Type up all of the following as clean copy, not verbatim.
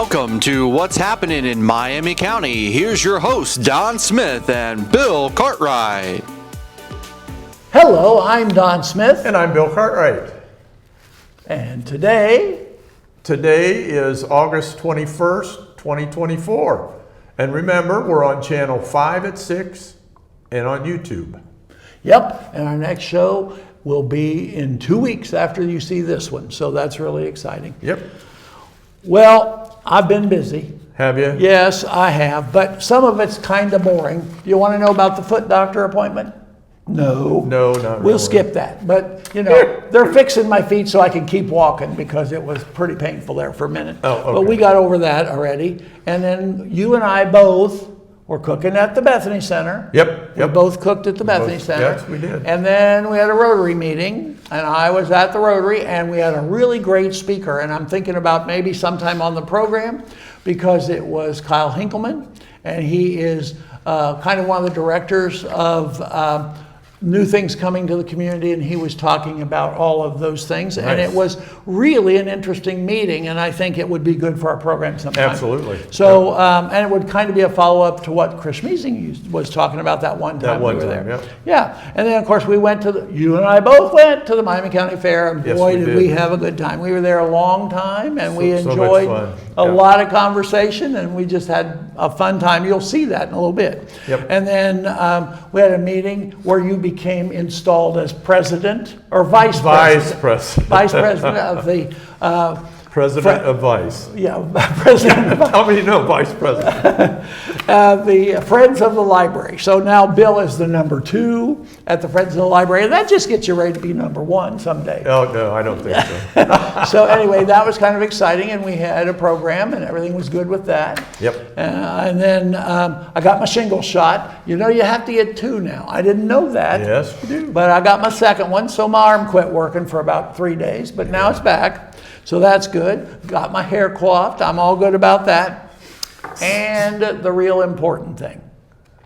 Welcome to What's Happening in Miami County. Here's your hosts, Don Smith and Bill Cartwright. Hello, I'm Don Smith. And I'm Bill Cartwright. And today is August 21st, 2024. And remember, we're on channel 5 at 6 and on YouTube. Yep, and our next show will be in 2 weeks after you see this one. So that's really exciting. Yep. Well, I've been busy. Have you? Yes, I have, but some of it's kind of boring. Do you want to know about the foot doctor appointment? No. No, not We'll really. skip that. But, you know, they're fixing my feet so I can keep walking because it was pretty painful there for a minute. Oh, okay. But we got over that already. And then you and I both were cooking at the Bethany Center. Yep. We both cooked at the Bethany Both- Center. yes, we did. And then we had a Rotary meeting, and I was at the Rotary, and we had a really great speaker. And I'm thinking about maybe sometime on the program because it was Kyle Hinkleman, and he is kind of one of the directors of new things coming to the community, and he was talking about all of those things. And Nice. it was really an interesting meeting, and I think it would be good for our program sometime. Absolutely. So, and it would kind of be a follow-up to what Chris Measing was talking about that one time one we were time, there. yep. Yeah, and then of course we went to you and I both went to the Miami County Fair, and Yes, boy we did did. we have a good time. We were there a long time, and we So much enjoyed fun. a Yeah. lot of conversation, and we just had a fun time. You'll see that in a little bit. Yep. And then we had a meeting where you became installed as president or vice Vice president. President. Vice president of the President of Vice. president of Vice President. the Friends of the Library. So now Bill is the number 2 at the Friends of the Library, and that just gets you ready to be number 1 someday. Oh, no, I don't think so. So anyway, that was kind of exciting, and we had a program, and everything was good with that. Yep. And then I got my shingle shot. You know, you have to get 2 now. I didn't know that. Yes, you do. But I got my second one, so my arm quit working for about 3 days, but now it's back. So that's good. Got my hair coiffed. I'm all good about that. And the real important thing.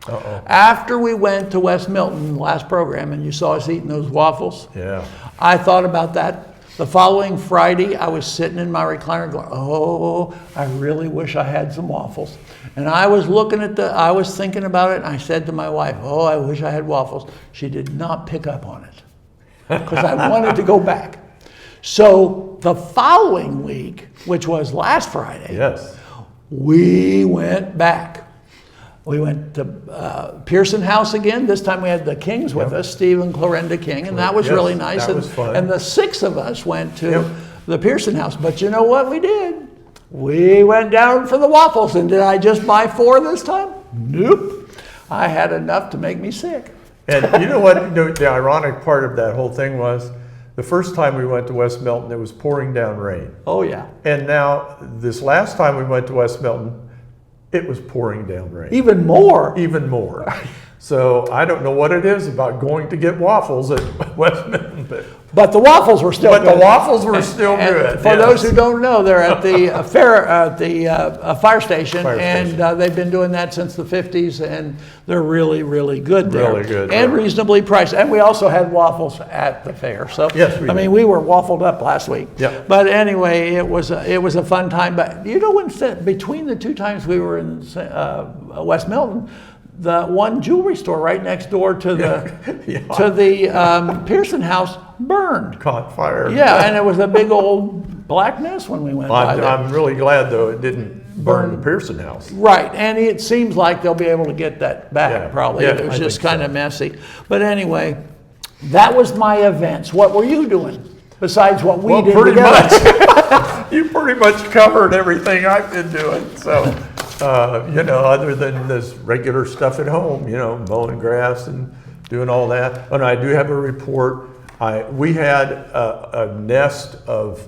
Uh-oh. After we went to West Milton last program and you saw us eating those waffles, Yeah. I thought about that. The following Friday, I was sitting in my recliner going, oh, I really wish I had some waffles. And I was I was thinking about it, and I said to my wife, oh, I wish I had waffles. She did not pick up on it because I wanted to go back. So the following week, which was last Friday, Yes. we went back. We went to Pearson House again. This time we had the Kings with us, Steve and Clorinda King, and that was Yes, really nice. that was fun. And the 6 of us went to Yep. the Pearson House. But you know what we did? We went down for the waffles. And did I just buy 4 this time? Nope. I had enough to make me sick. And you know what? The ironic part of that whole thing was the first time we went to West Milton, it was pouring down rain. Oh, yeah. And now, this last time we went to West Milton, it was pouring down rain. Even more. Even more. So I don't know what it is about going to get waffles at West Milton, But the waffles were still but good. the waffles were still And good. for yes. those who don't know, they're at the fire station, Fire and station. they've been doing that since the 50s, and they're really, really good there. Really good, And yeah. reasonably priced. And we also had waffles at the fair. So, Yes, we I mean, did. we were waffled up last week. Yep. But anyway, it was a fun time. But you know, between the 2 times we were in West Milton, the one jewelry store right next door to the Yeah. to the Pearson House burned. Caught fire. Yeah, and it was a big old black mess when we went by there. I'm really glad, though, it didn't burn the Pearson House. Right, and it seems like they'll be able to get that back, Yeah, probably. yeah, It was I just think kind so. of messy. But anyway, that was my events. What were you doing besides what we did pretty together? much. You pretty much covered everything I've been doing. So, other than this regular stuff at home, mowing grass and doing all that. And I do have a report. We had a nest of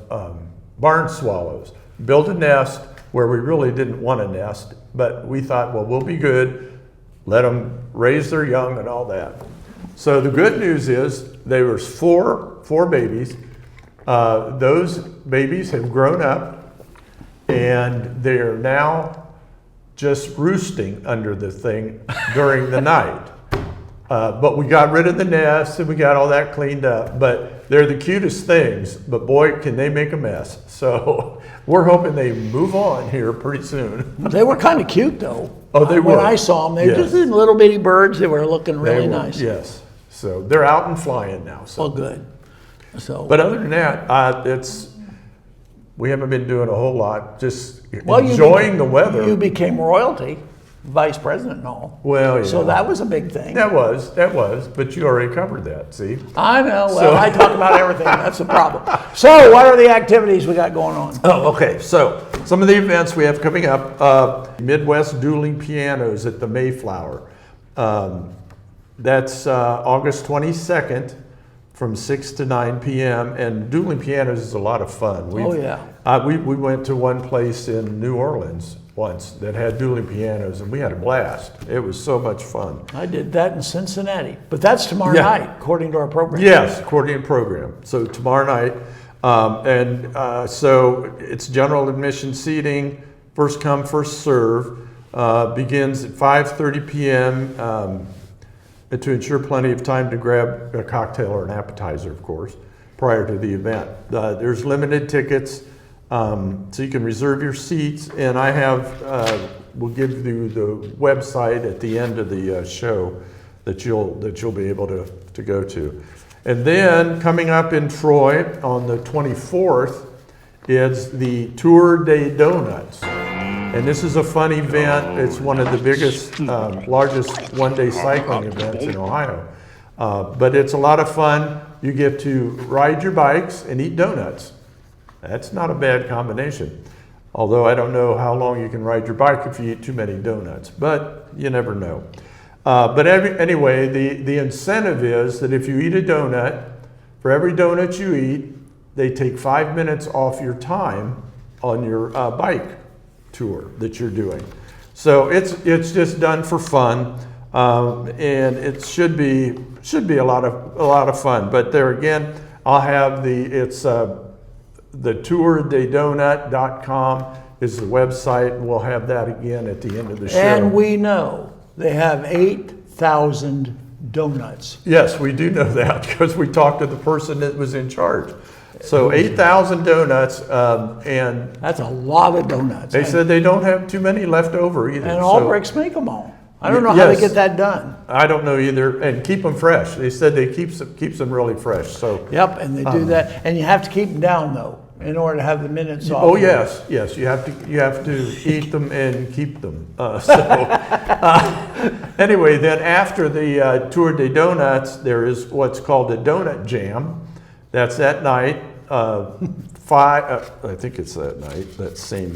barn swallows. Built a nest where we really didn't want a nest, but we thought, well, we'll be good. Let them raise their young and all that. So the good news is there was four babies. Those babies have grown up, and they're now just roosting under the thing during the night. But we got rid of the nests and we got all that cleaned up. But they're the cutest things, but boy, can they make a mess. So we're hoping they move on here pretty soon. They were kind of cute though. Oh, they were. When I saw them, they were Yes. just little bitty birds. They were looking really They were, nice. yes. So they're out and flying now. So. Well, good. So, But other than that, we haven't been doing a whole lot, just well, you enjoying the weather. You became royalty, vice president and all. Well, yeah. So that was a big thing. That was, but you already covered that, see? I know. Well, So- I talk about everything. That's the problem. So, what are the activities we got going on? Oh, okay, so some of the events we have coming up, Midwest Dueling Pianos at the Mayflower. That's August 22nd from 6 to 9 p.m. And dueling pianos is a lot of fun. Oh, yeah. We went to one place in New Orleans once that had dueling pianos, and we had a blast. It was so much fun. I did that in Cincinnati, but that's tomorrow Yeah. night, according to our program. Yes, accordion program. So tomorrow night, so it's general admission seating, first come, first serve, begins at 5:30 p.m. To ensure plenty of time to grab a cocktail or an appetizer, of course, prior to the event. There's limited tickets, so you can reserve your seats, and I have, we'll give you the website at the end of the show that you'll be able to go to. And then coming up in Troy on the 24th is the Tour des Donuts. And this is a fun event. It's one of the biggest, largest one-day cycling events in Ohio. But it's a lot of fun. You get to ride your bikes and eat donuts. That's not a bad combination. Although I don't know how long you can ride your bike if you eat too many donuts, but you never know. But anyway, the incentive is that if you eat a donut, for every donut you eat, they take 5 minutes off your time on your bike tour that you're doing. So it's just done for fun, and it should be a lot of fun. But there again, I'll have the tourdesdonut.com is the website, and we'll have that again at the end of the show. And we know they have 8,000 donuts. Yes, we do know that because we talked to the person that was in charge. So 8,000 donuts, and That's a lot of donuts. they said they don't have too many left over either. And so- Albrechts make them all. I don't know how they Yes. get that done. I don't know either, and keep them fresh. They said they keeps them really fresh, so. Yep, and they do that. And you have to keep them down though, in order to have the minutes off. Oh, yes, you have to eat them and keep them. Anyway, then after the Tour des Donuts, there is what's called a donut jam. That's that night, I think it's that night, that same,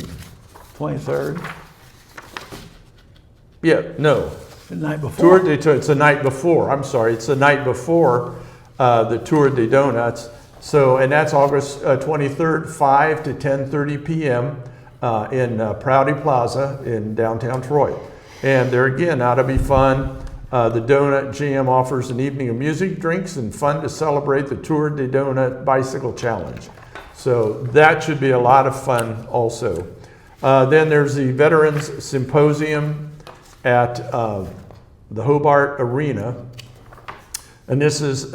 23rd, yeah, no. the night before. It's the night before, I'm sorry, it's the night before the Tour des Donuts. So, and that's August 23rd, 5 to 10:30 p.m. In Prouty Plaza in downtown Troy. And there again, ought to be fun. The Donut Jam offers an evening of music, drinks, and fun to celebrate the Tour des Donut Bicycle Challenge. So that should be a lot of fun also. Then there's the Veterans Symposium at the Hobart Arena. And this is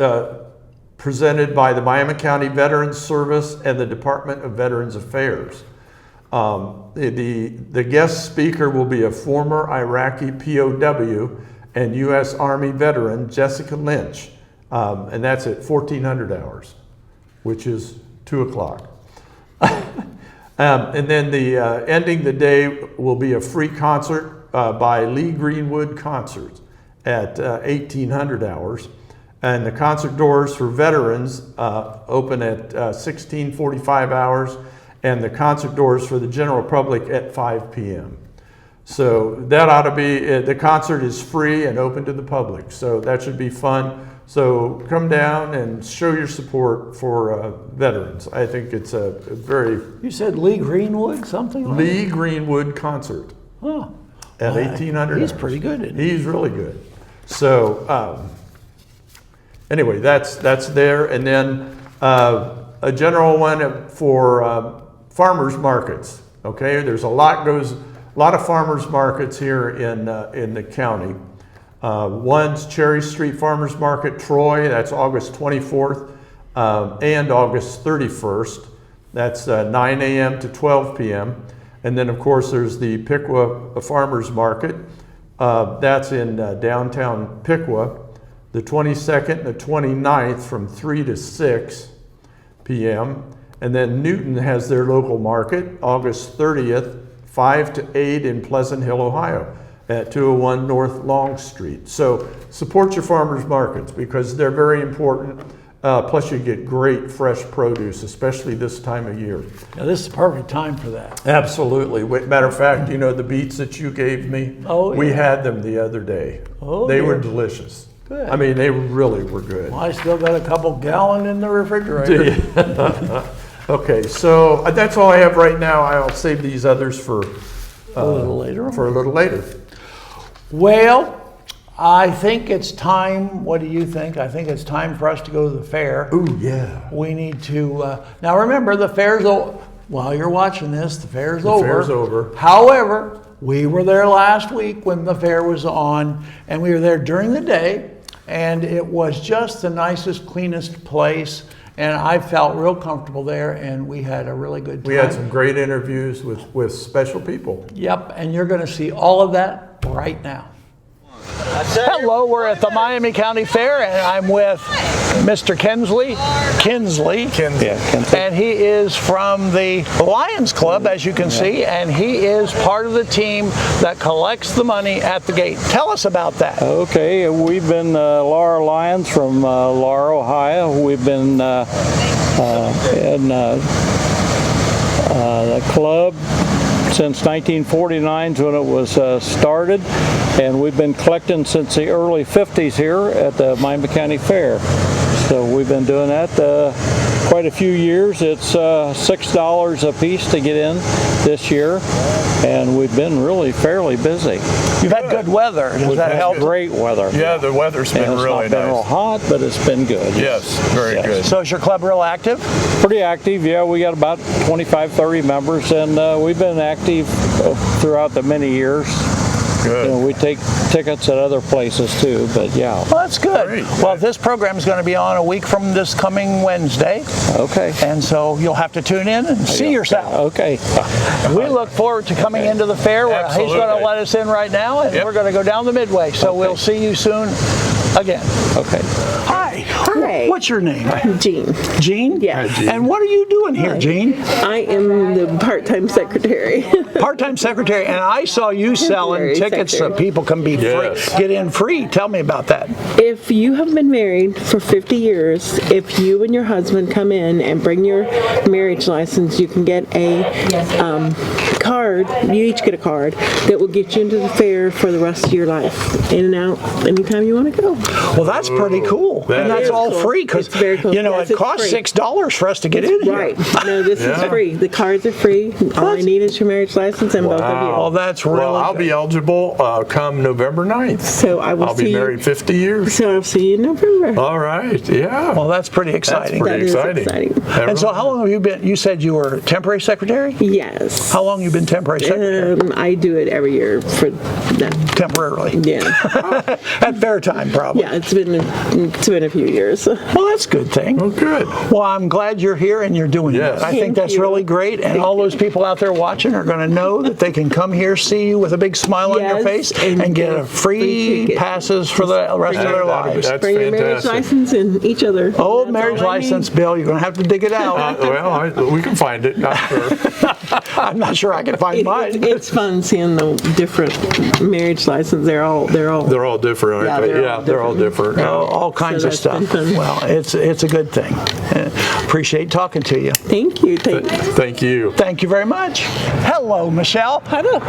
presented by the Miami County Veterans Service and the Department of Veterans Affairs. The guest speaker will be a former Iraqi POW and U.S. Army veteran, Jessica Lynch, and that's at 1400 hours, which is 2 o'clock. And then ending the day will be a free concert by Lee Greenwood Concerts at 1800 hours. And the concert doors for veterans open at 16:45 hours, and the concert doors for the general public at 5 p.m. So that ought to be, the concert is free and open to the public, so that should be fun. So come down and show your support for veterans. I think it's a very You said Lee Greenwood, something like Lee Greenwood concert that? Huh. at 1800 He's hours. pretty good, isn't he? He's really good. So anyway, that's there. And then a general one for farmers markets. Okay, there's a lot of farmers markets here in the county. One's Cherry Street Farmers Market, Troy, that's August 24th and August 31st. That's 9 a.m. to 12 p.m. And then, of course, there's the Piqua Farmers Market. That's in downtown Piqua, the 22nd and the 29th from 3 to 6 p.m. And then Newton has their local market, August 30th, 5 to 8 in Pleasant Hill, Ohio, at 201 North Long Street. So support your farmers markets because they're very important. Plus you get great fresh produce, especially this time of year. Now, this is the perfect time for that. Absolutely. Matter of fact, you know, the beets that you gave me, we had them the other day. They were delicious. Good. I mean, they really were good. Well, I still got a couple gallon in the refrigerator. Okay, so that's all I have right now. I'll save these others for A little later on. For a little later. Well, I think it's time. What do you think? I think it's time for us to go to the fair. Ooh, yeah. We need to, now remember, the fair's over. While you're watching this, the fair's over. The fair's over. However, we were there last week when the fair was on, and we were there during the day, and it was just the nicest, cleanest place, and I felt real comfortable there, and we had a really good time. We had some great interviews with special people. Yep, and you're going to see all of that right now. Hello, we're at the Miami County Fair, and I'm with Mr. Kinsley, and he is from the Lions Club, as you can see, and he is part of the team that collects the money at the gate. Tell us about that. Okay, we've been Laura Lyons from Laura, Ohio. We've been in the club since 1949 when it was started, and we've been collecting since the early 50s here at the Miami County Fair. So we've been doing that quite a few years. It's $6 a piece to get in this year, and we've been really fairly busy. You've had good weather. Does that help? Great weather. Yeah, the weather's been really It's not been real hot, but it's been good. Yes, very good. So is your club real active? Pretty active, yeah. We got about 25, 30 members, and we've been active throughout the many years. Good. You know, we take tickets at other places too, but yeah. Well, that's good. Great. Well, this program is going to be on a week from this coming Wednesday, Okay. and so you'll have to tune in and see yourself. Okay. We look forward to coming into the fair. He's Absolutely. going to let us in right now, and Yep. we're going to go down the midway. So we'll see you soon again. Okay. Hi. Hi. What's your name? Jean. Jean? Yes. Hi, Jean. And what are you doing here, Jean? I am the part-time secretary. Part-time secretary, and I saw you selling Temporary tickets so secretary. people can be Yes. free, get in free. Tell me about that. If you have been married for 50 years, if you and your husband come in and bring your marriage license, you can get a card. You each get a card that will get you into the fair for the rest of your life, in and out, anytime you want to go. Well, that's pretty cool. That And that's is all cool. free because, It's very cool. you know, Yes, it it's costs free. $6 for us to get in here. Right. No, this Yeah. is free. The cards are free. All I need is your marriage license and both of Oh, you. that's really Well, I'll good. be eligible come November 9th. So I will I'll see be you. married 50 years. So I'll see you in November. All right, yeah. Well, that's pretty That's exciting. pretty That is exciting. exciting. And so how long have you been, you said you were temporary secretary? Yes. How long have you been temporary secretary? I do it every year for that. Temporarily. Yeah. At fair time, probably. Yeah, it's been a few years. Well, that's a good thing. Oh, good. Well, I'm glad you're here and you're doing Yes. it. I think Thank that's you. really great. And all those people out there watching are going to know that they can come here, see you with a big smile on your Yes, face, and and get get a free ticket. passes for the rest of their lives. That's Bring your marriage fantastic. license and each other. Oh, That's marriage all I need. license, Bill, you're going to have to dig it out. We can find it, I'm sure. I'm not sure I can find mine. It's fun seeing the different marriage licenses. They're all. They're all different, Yeah, aren't they? they're all They're all different. All kinds of that's stuff. been fun. Well, it's a good thing. Appreciate talking to you. Thank you. Thank you. Thank you very much. Hello, Michelle. Hello.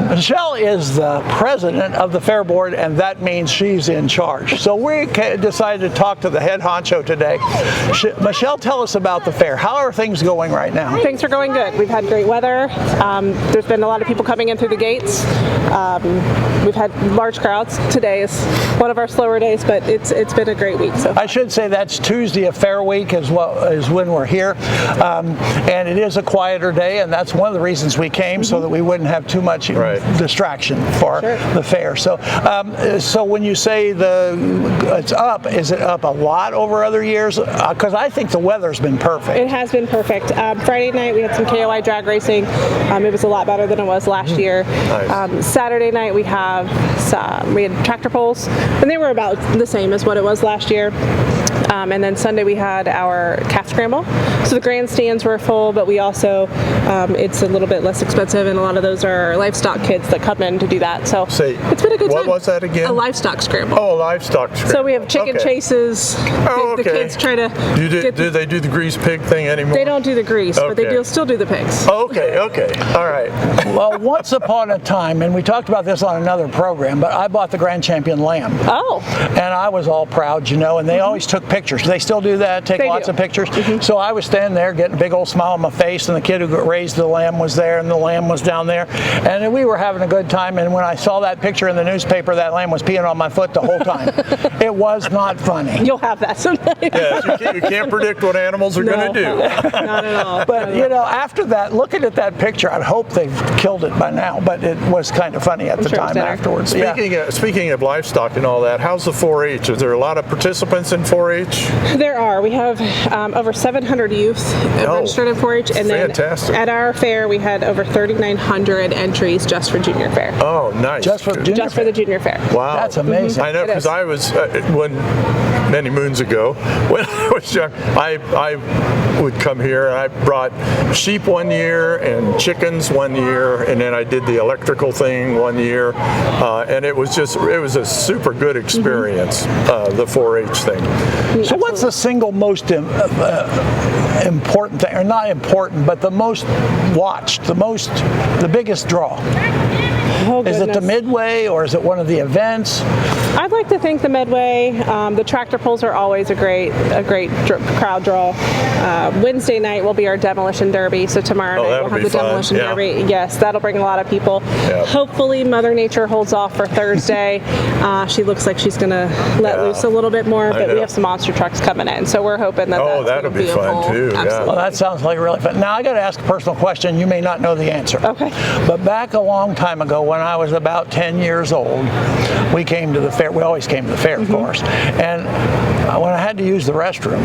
Michelle is the president of the Fair Board, and that means she's in charge. So we decided to talk to the head honcho today. Michelle, tell us about the fair. How are things going right now? Things are going good. We've had great weather. There's been a lot of people coming in through the gates. We've had large crowds. Today is one of our slower days, but it's been a great week. So I should say that's Tuesday of Fair Week is when we're here, and it is a quieter day, and that's one of the reasons we came, so that we wouldn't have too much distraction for the fair. So, so when you say it's up, is it up a lot over other years? Because I think the weather's been perfect. it has been perfect. Friday night we had some KOI drag racing. It was a lot better than it was last year. Nice. Saturday night we had tractor pulls, and they were about the same as what it was last year. And then Sunday we had our calf scramble. So the grandstands were full, but we also, it's a little bit less expensive, and a lot of those are livestock kids that come in to do that. So it's been a good time. What was that again? A livestock scramble. Oh, a livestock scramble. So we have chicken chases. Oh, The kids try to Do they do the grease pig thing anymore? They don't do the grease, but they Okay. still do the pigs. Okay, all right. Well, once upon a time, and we talked about this on another program, but I bought the Grand Champion lamb. Oh. And I was all proud, and they always took pictures. They still do that, take They lots do. of pictures. So I was standing there getting a big old smile on my face, and the kid who raised the lamb was there, and the lamb was down there. And we were having a good time, and when I saw that picture in the newspaper, that lamb was peeing on my foot the whole time. It was not funny. You'll have that someday. Yes, you can't predict what animals are going to do. Not at all. But, after that, looking at that picture, I'd hope they've killed it by now, but it was kind of funny at the sure it was time better. afterwards. Speaking of livestock and all that, how's the 4-H? Is there a lot of participants in 4-H? There are. We have over 700 youth registered in 4-H, and then fantastic. at our fair we had over 3,900 entries just for junior fair. Oh, nice. Just for junior Just for the junior fair. Wow. That's amazing. I know, It because is. I was, many moons ago, when I was young, I would come here, and I brought sheep one year and chickens one year, and then I did the electrical thing one year, and it was a super good experience, the 4-H thing. So what's the single most important thing, or not important, but the most watched, the biggest draw? Oh, Is it the goodness. Midway, or is it one of the events? I'd like to think the Midway. The tractor pulls are always a great crowd draw. Wednesday night will be our demolition derby, so tomorrow night that'll we'll have be the demolition fun, derby. Yes, that'll bring a lot of people. Yeah. Hopefully Mother Nature holds off for Thursday. She looks like she's going to let loose a little bit more, but we know. have some monster trucks coming in, so we're hoping that that's that'll gonna be a fun, full- too, yeah. Absolutely. Well, that sounds like really fun. Now, I got to ask a personal question. You may not know the answer. Okay. But back a long time ago, when I was about 10 years old, we came to the fair. We always came to the fair, of course. And when I had to use the restroom,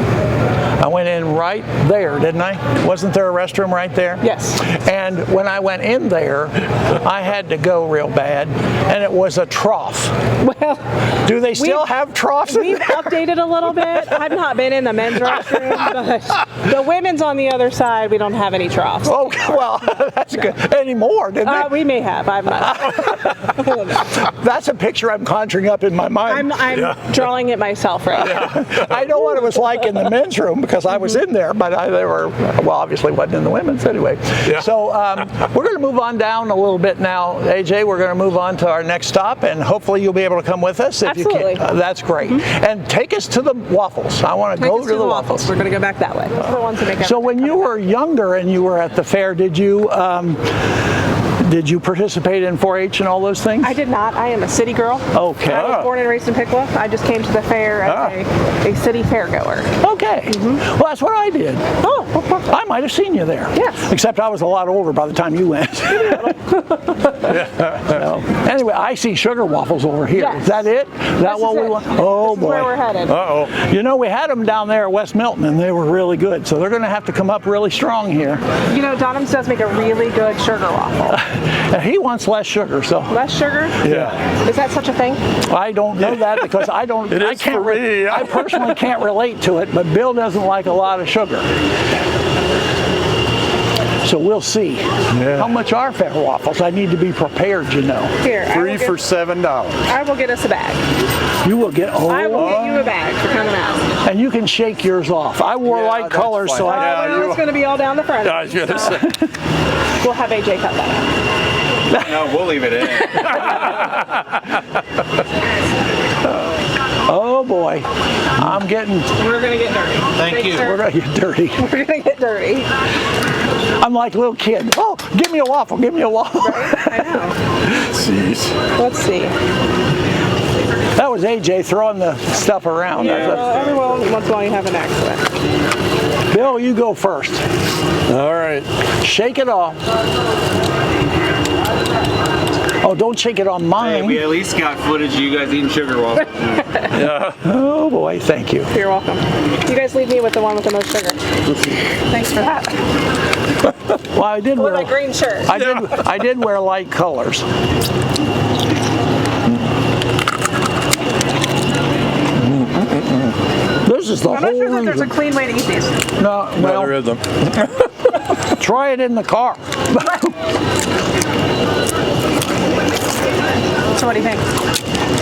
I went in right there, didn't I? Wasn't there a restroom right there? Yes. And when I went in there, I had to go real bad, and it was a trough. Well, Do they still have troughs in we've there? updated a little bit. I've not been in the men's restroom, but the women's on the other side, we don't have any troughs. Oh, well, that's good. Anymore, didn't they? We may have. I'm not. That's a picture I'm conjuring up in my mind. I'm drawing it myself right now. I know what it was like in the men's room because I was in there, but they were, well, obviously wasn't in the women's anyway. Yeah. So we're going to move on down a little bit now. AJ, we're going to move on to our next stop, and hopefully you'll be able to come with us if you Absolutely. can. That's great. And take us to the waffles. I want to Take go us to the waffles. We're going to go back that way. Those are the ones that make So everything when you come were younger and you were at the fair, did you participate in 4-H and all those things? I did not. I am a city girl. Okay. I was born and raised in Piqua. I just came to the fair as a city fair goer. Okay. Well, that's what I did. Oh, I might have seen you there. Yes. Except I was a lot older by the time you went. So, anyway, I see sugar waffles over here. Yes. Is that it? Is that This what is we it. want? Oh, This is boy. where we're headed. Uh-oh. You know, we had them down there at West Milton, and they were really good. So they're going to have to come up really strong here. You know, Donham's does make a really good sugar waffle. And he wants less sugar, so Less sugar? Yeah. Is that such a thing? I don't know that because I don't. It I is can't. for me. I personally can't relate to it, but Bill doesn't like a lot of sugar. So we'll see. How much are fair waffles? I need to be prepared, you know. Here, I will, get, $7. I will get us a bag. You will get. I will get you a bag for coming out. And you can shake yours off. I wore light that's colors, fine. so I. Well, it's going to be all down the front. I was going to say. We'll have AJ cut that out. No, we'll leave it in. Oh boy, I'm getting. We're going to get dirty. Thank you. Sir. We're gonna get dirty. We're going to get dirty. I'm like a little kid. Oh, give me a waffle, give me a waffle. I know. Jeez. Let's see. That was AJ throwing the stuff around. Well, every once in a while you have an accident. Bill, you go first. All right. Shake it off. Oh, don't shake it on Hey, mine. we at least got footage of you guys eating sugar waffles. Oh boy, thank you. You're welcome. You guys leave me with the one with the most sugar. Thanks for that. Well, I did With wear my green shirt. I did wear light colors. This is the I'm whole not sure that there's a reason. clean way to eat these. No, well, There isn't. try it in the car. So what do you think?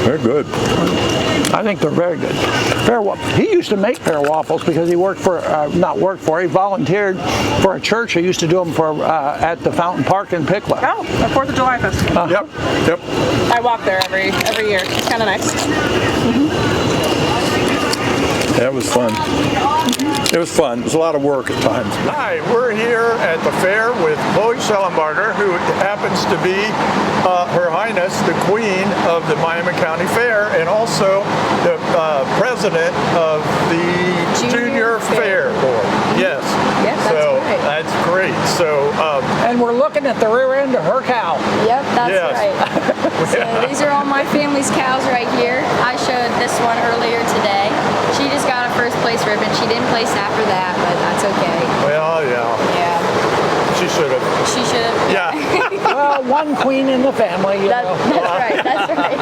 They're good. I think they're very good. He used to make pear waffles because he worked for, he volunteered for a church. He used to do them for at the Fountain Park in Pickla. Oh, the 4th of July festival. Yep. Yep. I walk there every year. It's kind of nice. That was fun. It was fun. It was a lot of work at times. Hi, we're here at the fair with Chloe Schellenbarger, who happens to be Her Highness, the Queen of the Miami County Fair, and also the president of the Junior Fair Board. Yes. Yes, that's so right. that's great. So And we're looking at the rear end of her cow. Yep, that's Yes. right. So these are all my family's cows right here. I showed this one earlier today. She just got a first place ribbon. She didn't place after that, but that's okay. well, yeah, Yeah, she should have. she should have. Yeah. Well, one queen in the family, you know. That's right, that's right.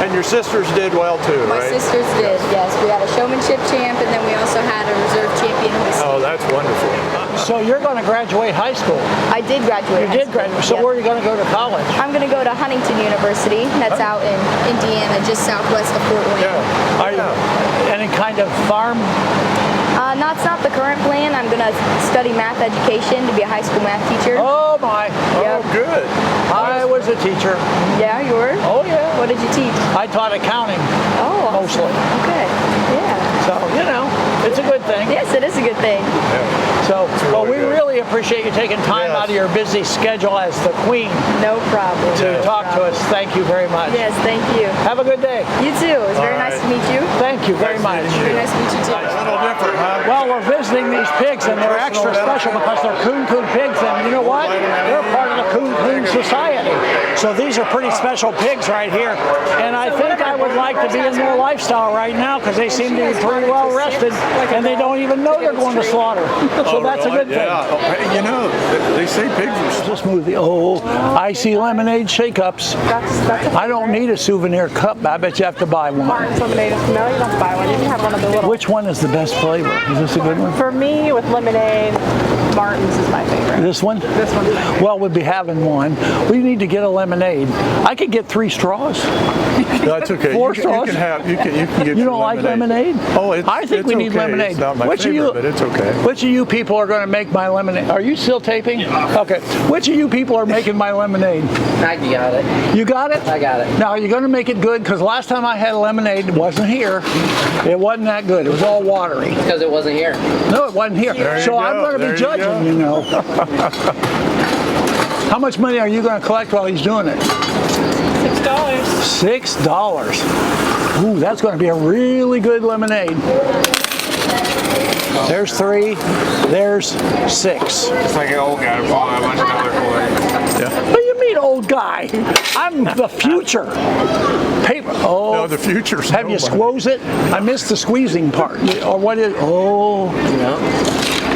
And your sisters did well too, My right? sisters did, yes. We had a showmanship champ, and then we also had a reserve champion hoist. Oh, that's wonderful. So you're going to graduate high school. I did graduate. You high did school. graduate. So Yep. where are you going to go to college? I'm going to go to Huntington University. That's out in Indiana, just southwest of Fort Wayne. Yeah. Are you any kind of farm? It's not the current plan. I'm going to study math education to be a high school math teacher. Oh my! Oh, good. I was a teacher. Yeah, you were? Oh yeah. What did you teach? I taught accounting Oh, mostly. okay. Yeah. So you know, it's a good thing. Yes, it is a good thing. So, well, we good. really appreciate you taking time Yes. out of your busy schedule as the queen No problem. to talk to us. Thank you very much. Yes, thank you. Have a good day. You too. It was very All nice right. to meet you. Thank you very much. Very nice to meet you too. A little different, huh? Well, we're visiting these pigs, and they're extra special because they're Coon Coon pigs, and you know what? They're part of the Coon Coon Society. So these are pretty special pigs right here, and I think I would like to be in their lifestyle right now because they seem to be pretty well rested, and they don't even know they're going to slaughter. So that's a good thing. Yeah. Oh, hey, you know, they say pigs are Just smoothie. Oh, icy lemonade shake-ups. That's I don't need a souvenir cup. I bet you have to buy one. Martin's lemonade. No, you don't have to buy one. You can have one of the little. Which one is the best flavor? Is this a good one? For me, with lemonade, Martin's is my favorite. This one? This one's my favorite. Well, we'd be having one. We need to get a lemonade. I could get 3 straws. That's okay. Four You straws? can have. You can get. You your don't like lemonade? Oh, I think it's we need okay. lemonade. It's not my Which of favorite, you- but it's okay. Which of you people are going to make my lemonade? Are you still taping? Okay. Which of you people are making my lemonade? I got it. You got it? I got it. Now, are you going to make it good? Because last time I had lemonade, it wasn't here. It wasn't that good. It was all watery. Because it wasn't here. No, it wasn't here. There you So I'm go. going to There be you judging, go. you know. How much money are you going to collect while he's doing it? $6. Ooh, that's going to be a really good lemonade. There's 3. There's 6. It's like an old guy pulling a bunch of colorful. What do you mean, old guy? I'm the future. Paper. Oh. No, the future's Have you nobody. squoze it? I missed the squeezing part. Or what is? Oh. No.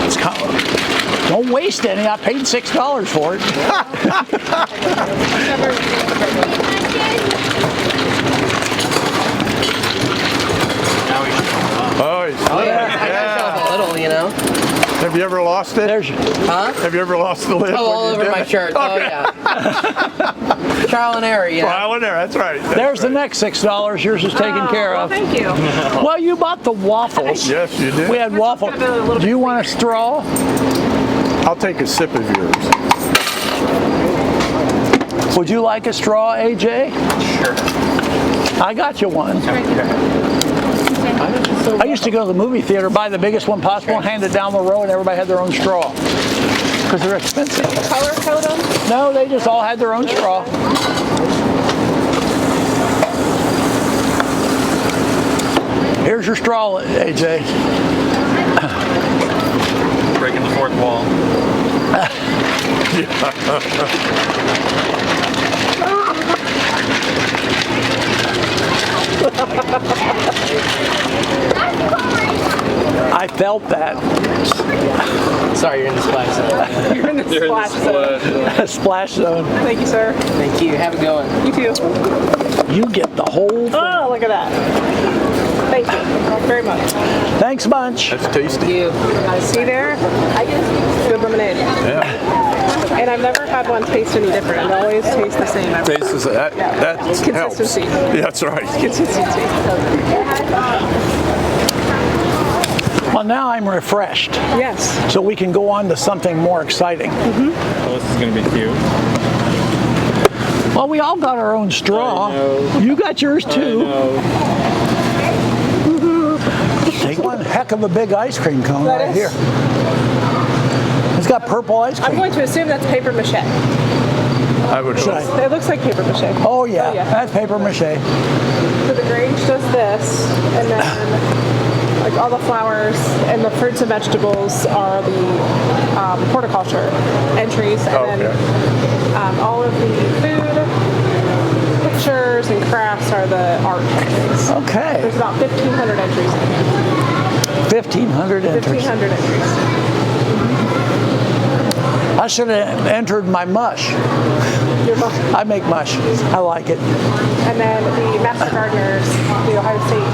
It's kind of, don't waste any. I paid $6 for it. Oh, yeah. A little, you know. Have you ever lost it? There's. Have you ever lost the lid? Oh, all when you over did my it? shirt. Oh, Okay. yeah. Trial and error, you know. Trial and error. That's right. There's the next $6. Yours is taken care Well, of. thank you. Well, you bought the waffles. Yes, you did. We had waffles. Do you want a straw? I'll take a sip of yours. Would you like a straw, AJ? Sure. I got you one. I used to go to the movie theater, buy the biggest one possible, and hand it down the row, and everybody had their own straw. because they're expensive. Color code them? No, they just all had their own straw. Here's your straw, AJ. Breaking the fourth wall. I felt that. Sorry, you're in the splash zone. You're in the splash zone. Splash zone. Thank you, sir. Thank you. Have a good one. You too. You get the whole thing. Oh, look at that. Thank you very much. Thanks, bunch. That's tasty. Thank you. See there? Good lemonade. Yeah. And I've never had one taste any different. It always tastes the same. Tastes that helps. Consistency. Yeah, that's right. Consistency. Well, now I'm refreshed, Yes. so we can go on to something more exciting. Oh, this is gonna be cute. Well, we all got our own straw. I know. You got yours too. Take one heck of a big ice cream cone That right is. here. It's got purple ice I'm cream. going to assume that's paper mache. I would Should hope. I? It looks like paper mache. Oh yeah, Oh, yeah. that's paper mache. So the Grange does this, and then like all the flowers and the fruits and vegetables are the horticulture entries, and then all of the food, pictures, and crafts are the art entries. Okay, There's about 1,500 entries in here. 1,500 entries. 1,500 entries. I should have entered my mush. Your book. I make mush. I like it. And then the Master Gardeners, the Ohio State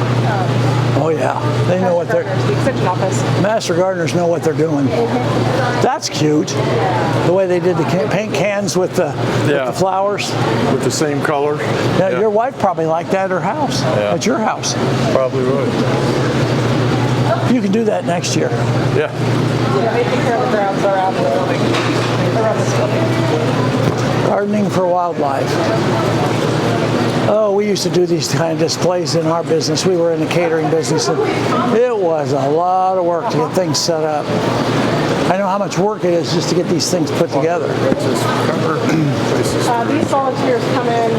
Oh yeah, they know what Master they're. Gardeners, the Extension Office. Master gardeners know what they're doing. That's cute. The way they did the paint cans with the flowers. With the same color. Now, your wife probably liked that at her house. Yeah. At your house. Probably would. You can do that next year. Yeah. Yeah, they take care of the grounds around the building. Around this building. Gardening for wildlife. Oh, we used to do these kind of displays in our business. We were in the catering business, and it was a lot of work to get things set up. I know how much work it is just to get these things put together. These volunteers come in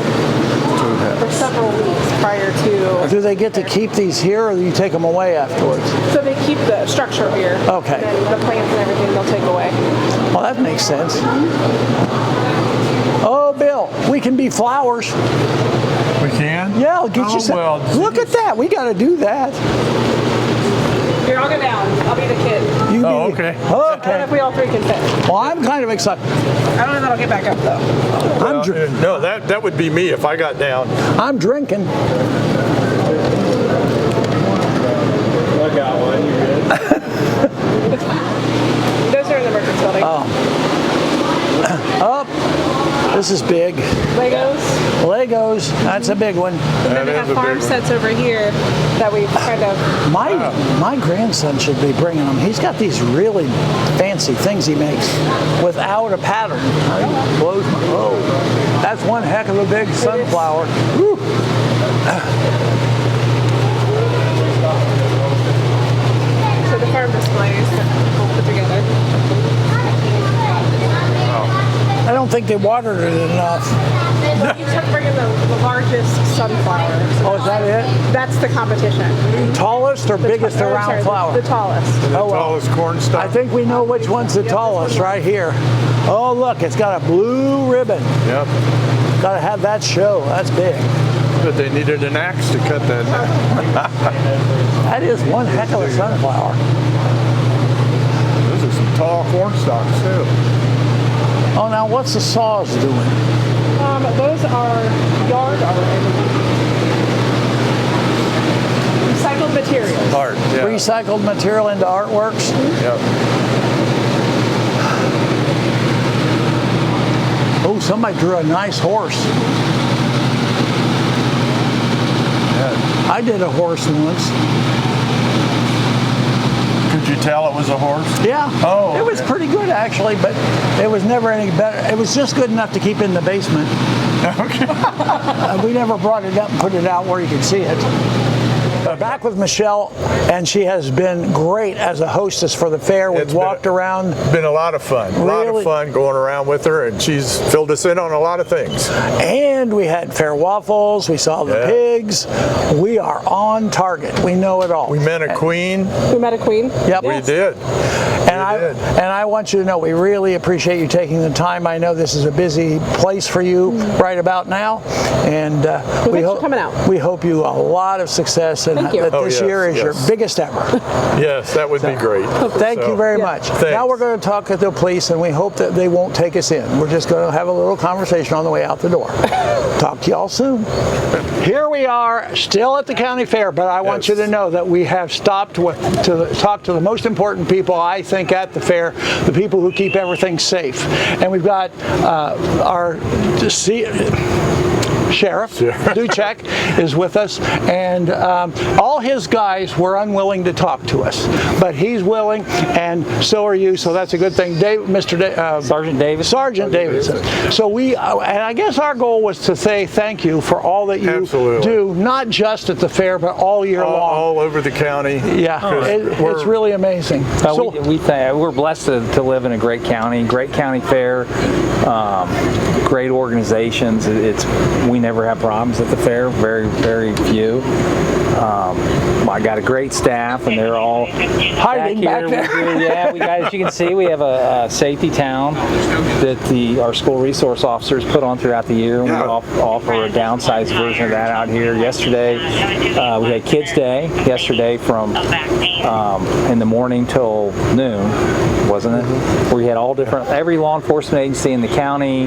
for several weeks prior to. Do they get to keep these here, or do you take them away afterwards? So they keep the structure here. Okay. And then the plants and everything they'll take away. Well, that makes sense. Oh, Bill, we can be flowers. We can? Yeah, I'll get Oh, you some. well, Look at that. We got to do that. Here, I'll go down. I'll be the kid. You Oh, need- okay. I don't know Okay. if we all three can fit. Well, I'm kind of excited. I don't know that I'll get back up though. I'm, No, that would be me if I got down. I'm drinking. I got one. You good? Those are in the merchants building. Up. This is big. Legos. Legos. That's a big one. And then they That have is a farm big one. sets over here that we've kind of. My grandson should be bringing them. He's got these really fancy things he makes without a pattern. It blows my. Oh, that's one heck of a big sunflower. Woo. So the farm displays that people put together. I don't think they watered it enough. You took bringing the largest sunflowers. Oh, is that it? That's the competition. Tallest or biggest Sorry, around flower? The tallest. Oh, well. Tallest corn stalk. I think we know which one's the tallest right here. Oh, look, it's got a blue ribbon. Yep. Got to have that show. That's big. But they needed an axe to cut that down. That is one heck of a sunflower. Those are some tall corn stalks too. Oh, now what's the saws doing? Those are yard art. Recycled materials. Art. Yeah. Recycled material into artworks? Yep. Oh, somebody drew a nice horse. I did a horse once. Could you tell it was a horse? Yeah. Oh, It was okay. pretty good actually, but it was never any better. It was just good enough to keep in the basement. Okay. We never brought it up and put it out where you could see it. back with Michelle, and she has been great as a hostess for the fair. We've walked around. Been a lot of fun. A lot Really? of fun going around with her, and she's filled us in on a lot of things. And we had fair waffles. We saw the pigs. We are on target. We know it all. We met a queen. We met a queen. Yep. We did. And I want you to know we really appreciate you taking the time. I know this is a busy place for you right about now, and Thanks for coming out. we hope you a lot of success, and Thank you. that Oh, this yes, year is your yes. biggest ever. Yes, that would be great. Thank you very much. Now we're going to talk to the police, and we hope that they won't take us in. We're just going to have a little conversation on the way out the door. Talk to y'all soon. Here we are, still at the county fair, but I want you to know that we have stopped to talk to the most important people, I think, at the fair, the people who keep everything safe. And we've got our Sheriff Duchek is with us, and all his guys were unwilling to talk to us, but he's willing, and so are you. So that's a good thing, Sergeant Davis. Sergeant Davidson. So we, and I guess our goal was to say thank you for all that you Absolutely. do, not just at the fair, but all year long. All over the county. Yeah, it's really amazing. We're blessed to live in a great county fair, great organizations. We never have problems at the fair, very, very few. I got a great staff, and they're all hiding back there. We guys, as you can see, we have a safety town that our school resource officers put on throughout the year. And we offer a downsized version of that out here. Yesterday, we had Kids Day yesterday from in the morning till noon, wasn't it? Where we had every law enforcement agency in the county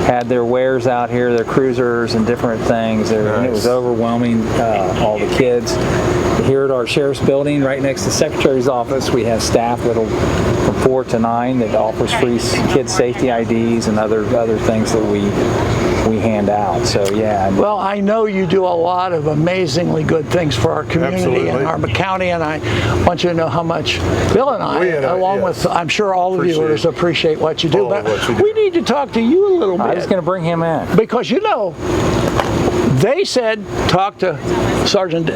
had their wares out here, their cruisers and different things, and it was overwhelming, all the kids. Here at our sheriff's building, right next to the secretary's office, we have staff from 4 to 9 that offers free kid safety IDs and other things that we hand out. So yeah. Well, I know you do a lot of amazingly good things for our community and our county, and I want you to know how much Bill and I, along with, I'm sure all the viewers, appreciate what you do. But we need to talk to you a little bit. I was going to bring him in. Because, they said talk to Sergeant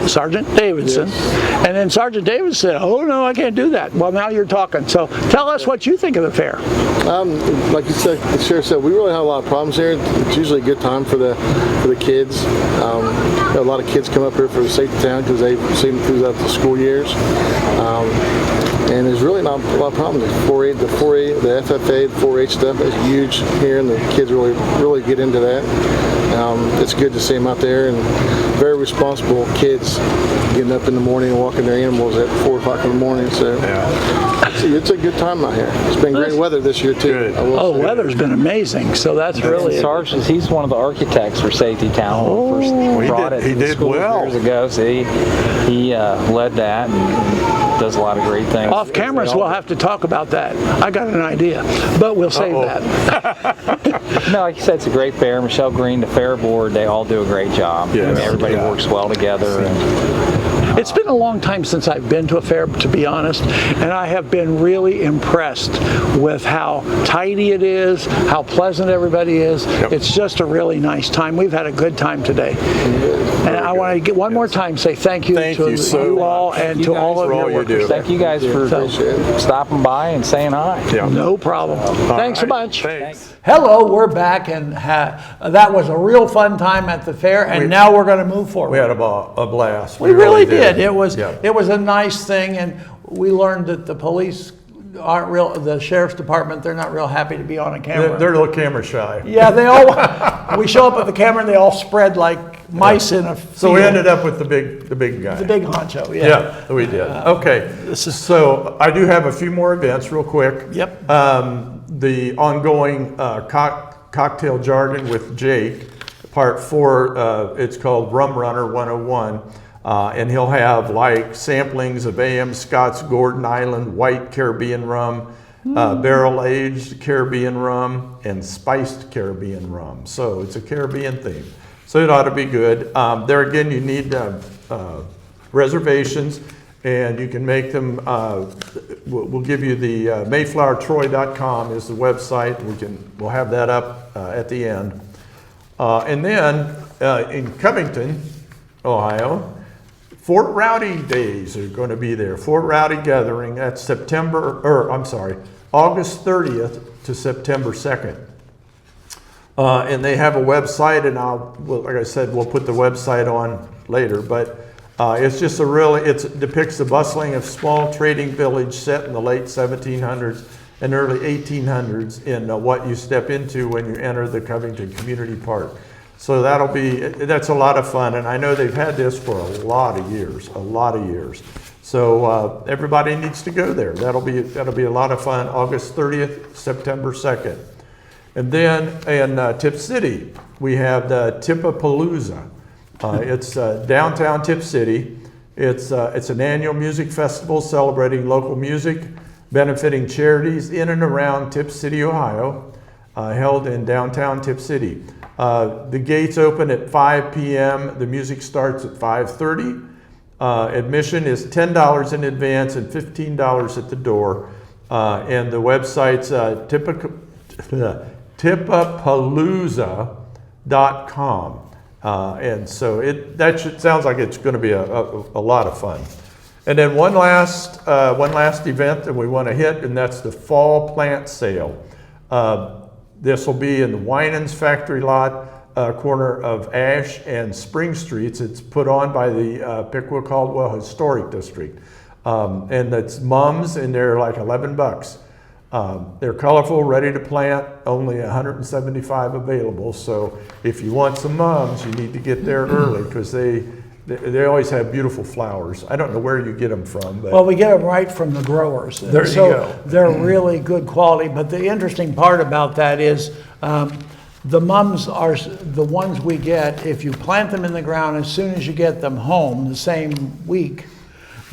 Davidson, and then Sergeant Davidson said, "Oh no, I can't do that." Well, now you're talking. So tell us what you think of the fair. Like you said, the sheriff said, we really have a lot of problems here. It's usually a good time for the kids. A lot of kids come up here for the safety town because they've seen them throughout the school years. And there's really not a lot of problems. The 4-H, the FFA, the 4-H stuff is huge here, and the kids really get into that. It's good to see them out there, and very responsible kids getting up in the morning and walking their animals at 4 o'clock in the morning. So it's a good time out here. It's been great weather this year too. Oh, weather's been amazing. So that's really Sarge, he's one of the architects for Safety Town. He did well years ago. So he led that and does a lot of great things. Off cameras, we'll have to talk about that. I got an idea, but we'll save that. No, like you said, it's a great fair. Michelle Green, the fair board, they all do a great job. Yes. I mean, everybody works well together. It's been a long time since I've been to a fair, to be honest, and I have been really impressed with how tidy it is, how pleasant everybody is. It's just a really nice time. We've had a good time today. And I want to get one more time say thank you to you all and to all of your workers. Thank you guys for stopping by and saying hi. No problem. Thanks a bunch. Thanks. Hello, we're back, and that was a real fun time at the fair, and now we're going to move forward. We had a blast. We really did. It was a nice thing, and we learned that the police aren't the sheriff's department, they're not real happy to be on a camera. They're a little camera shy. Yeah, they all. We show up at the camera, and they all spread like mice in a field. So we ended up with the big guy. The big honcho. Yeah, we did. Okay. So I do have a few more events, real quick. Yep. The ongoing cocktail jargon with Jake, part 4. It's called Rum Runner 101. And he'll have like samplings of A.M. Scott's Gordon Island White Caribbean rum, barrel-aged Caribbean rum, and spiced Caribbean rum. So it's a Caribbean theme. So it ought to be good. There again, you need reservations, and you can make them. We'll give you the MayflowerTroy.com is the website. We'll have that up at the end. And then in Covington, Ohio, Fort Rowdy Days are going to be there. Fort Rowdy Gathering. That's August 30th to September 2nd. And they have a website, and like I said, we'll put the website on later, but it's just it depicts the bustling of small trading village set in the late 1700s and early 1800s in what you step into when you enter the Covington Community Park. So that's a lot of fun, and I know they've had this for a lot of years. So everybody needs to go there. That'll be a lot of fun. August 30th, September 2nd. And then in Tip City, we have the Tipapalooza. It's downtown Tip City. It's an annual music festival celebrating local music, benefiting charities in and around Tip City, Ohio, held in downtown Tip City. The gates open at 5 p.m. The music starts at 5:30. Admission is $10 in advance and $15 at the door. And the website's tipapalooza.com. And so sounds like it's going to be a lot of fun. And then one last event that we want to hit, and that's the fall plant sale. This will be in the Winans factory lot, corner of Ash and Spring Streets. It's put on by the Piqua Caldwell Historic District. And it's mums, and they're like $11. They're colorful, ready to plant, only 175 available. So if you want some mums, you need to get there early because they always have beautiful flowers. I don't know where you get them from. But well, we get them right from the growers. There you go. They're really good quality. But the interesting part about that is the mums are the ones we get. If you plant them in the ground, as soon as you get them home the same week,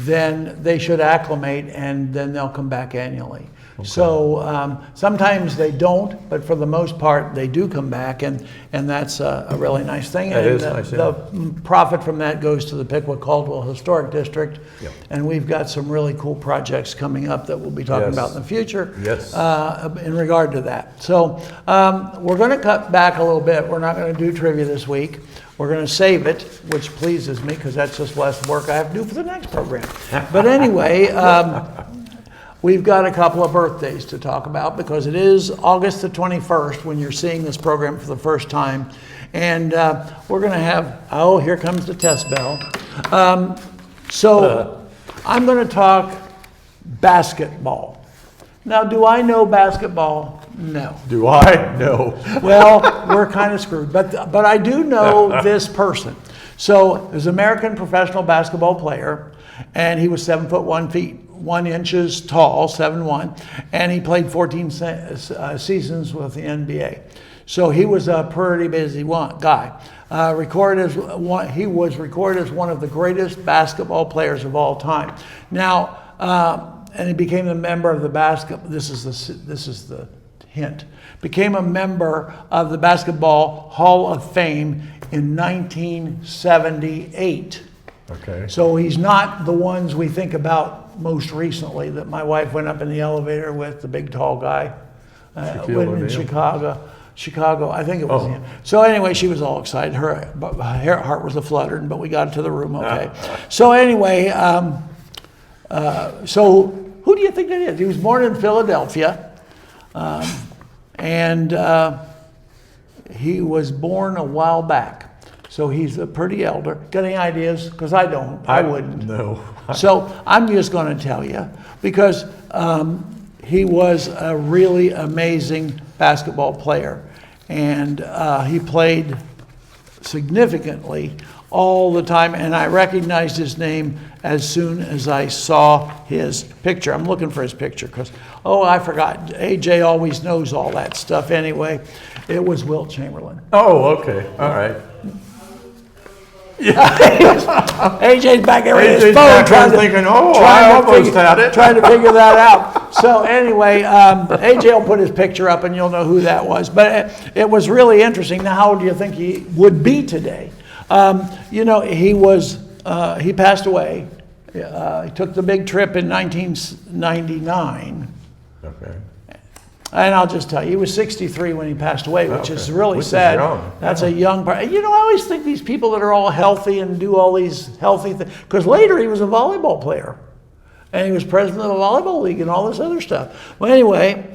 then they should acclimate, and then they'll come back annually. Okay. So sometimes they don't, but for the most part, they do come back, and that's a really nice thing. That and is nice, the profit from that goes to the Piqua Caldwell Historic District, Yep. and we've got some really cool projects coming up that we'll be talking about in the future in regard to that. So we're going to cut back a little bit. We're not going to do trivia this week. We're going to save it, which pleases me because that's just less work I have to do for the next program. But anyway, we've got a couple of birthdays to talk about because it is August the 21st when you're seeing this program for the first time. And we're going to have, here comes the test bell. So I'm going to talk basketball. Now, do I know basketball? No. Do I? No. Well, we're kind of screwed, but I do know this person. So, there's an American professional basketball player, and he was 7'1" tall, 7'1", and he played 14 seasons with the NBA. So he was a pretty busy guy. He was recorded as one of the greatest basketball players of all time. Now, and he became a member of the This is the hint. Became a member of the Basketball Hall of Fame in 1978. Okay. So he's not the ones we think about most recently that my wife went up in the elevator with, the big tall guy in Chicago, I think it was him. So anyway, she was all excited. Her heart was a-fluttering, but we got to the room okay. So anyway, so who do you think that is? He was born in Philadelphia, and he was born a while back. So he's a pretty elder. Got any ideas? Because I don't. I wouldn't. No. So I'm just going to tell you because he was a really amazing basketball player, and he played significantly all the time, and I recognized his name as soon as I saw his picture. I'm looking for his picture because, I forgot. AJ always knows all that stuff anyway. It was Wilt Chamberlain. Oh, okay. All right. AJ's back there with his phone trying to figure that out. So anyway, AJ will put his picture up and you'll know who that was. But it was really interesting. Now, how old do you think he would be today? He passed away. He took the big trip in 1999. Okay. And I'll just tell you, he was 63 when he passed away, which is Okay. really Which is sad. young. That's a young part. You know, I always think these people that are all healthy and do all these healthy things, because later he was a volleyball player. And he was president of the volleyball league and all this other stuff. Well, anyway,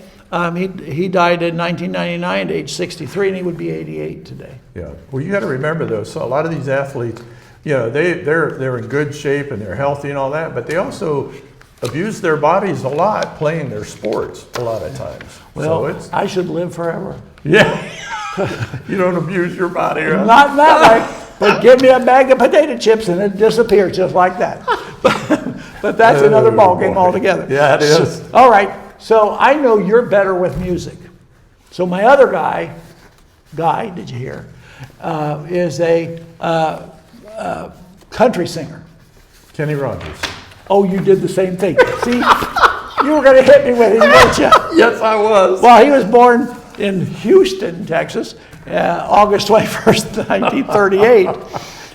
he died in 1999 at age 63, and he would be 88 today. Yeah. Well, you got to remember though. So a lot of these athletes, you know, they're in good shape and they're healthy and all that, but they also abuse their bodies a lot playing their sports a lot of times. Well, so I should live forever. yeah. You don't abuse your body, huh? Not that way, but give me a bag of potato chips and it disappears just like that. But that's another ballgame altogether. Yeah, it is. So, all right, so I know you're better with music. So my other guy, did you hear, is a country singer. Kenny Rogers. Oh, you did the same thing. See, you were going to hit me with it, weren't you? Yes, I was. Well, he was born in Houston, Texas, August 21st, 1938.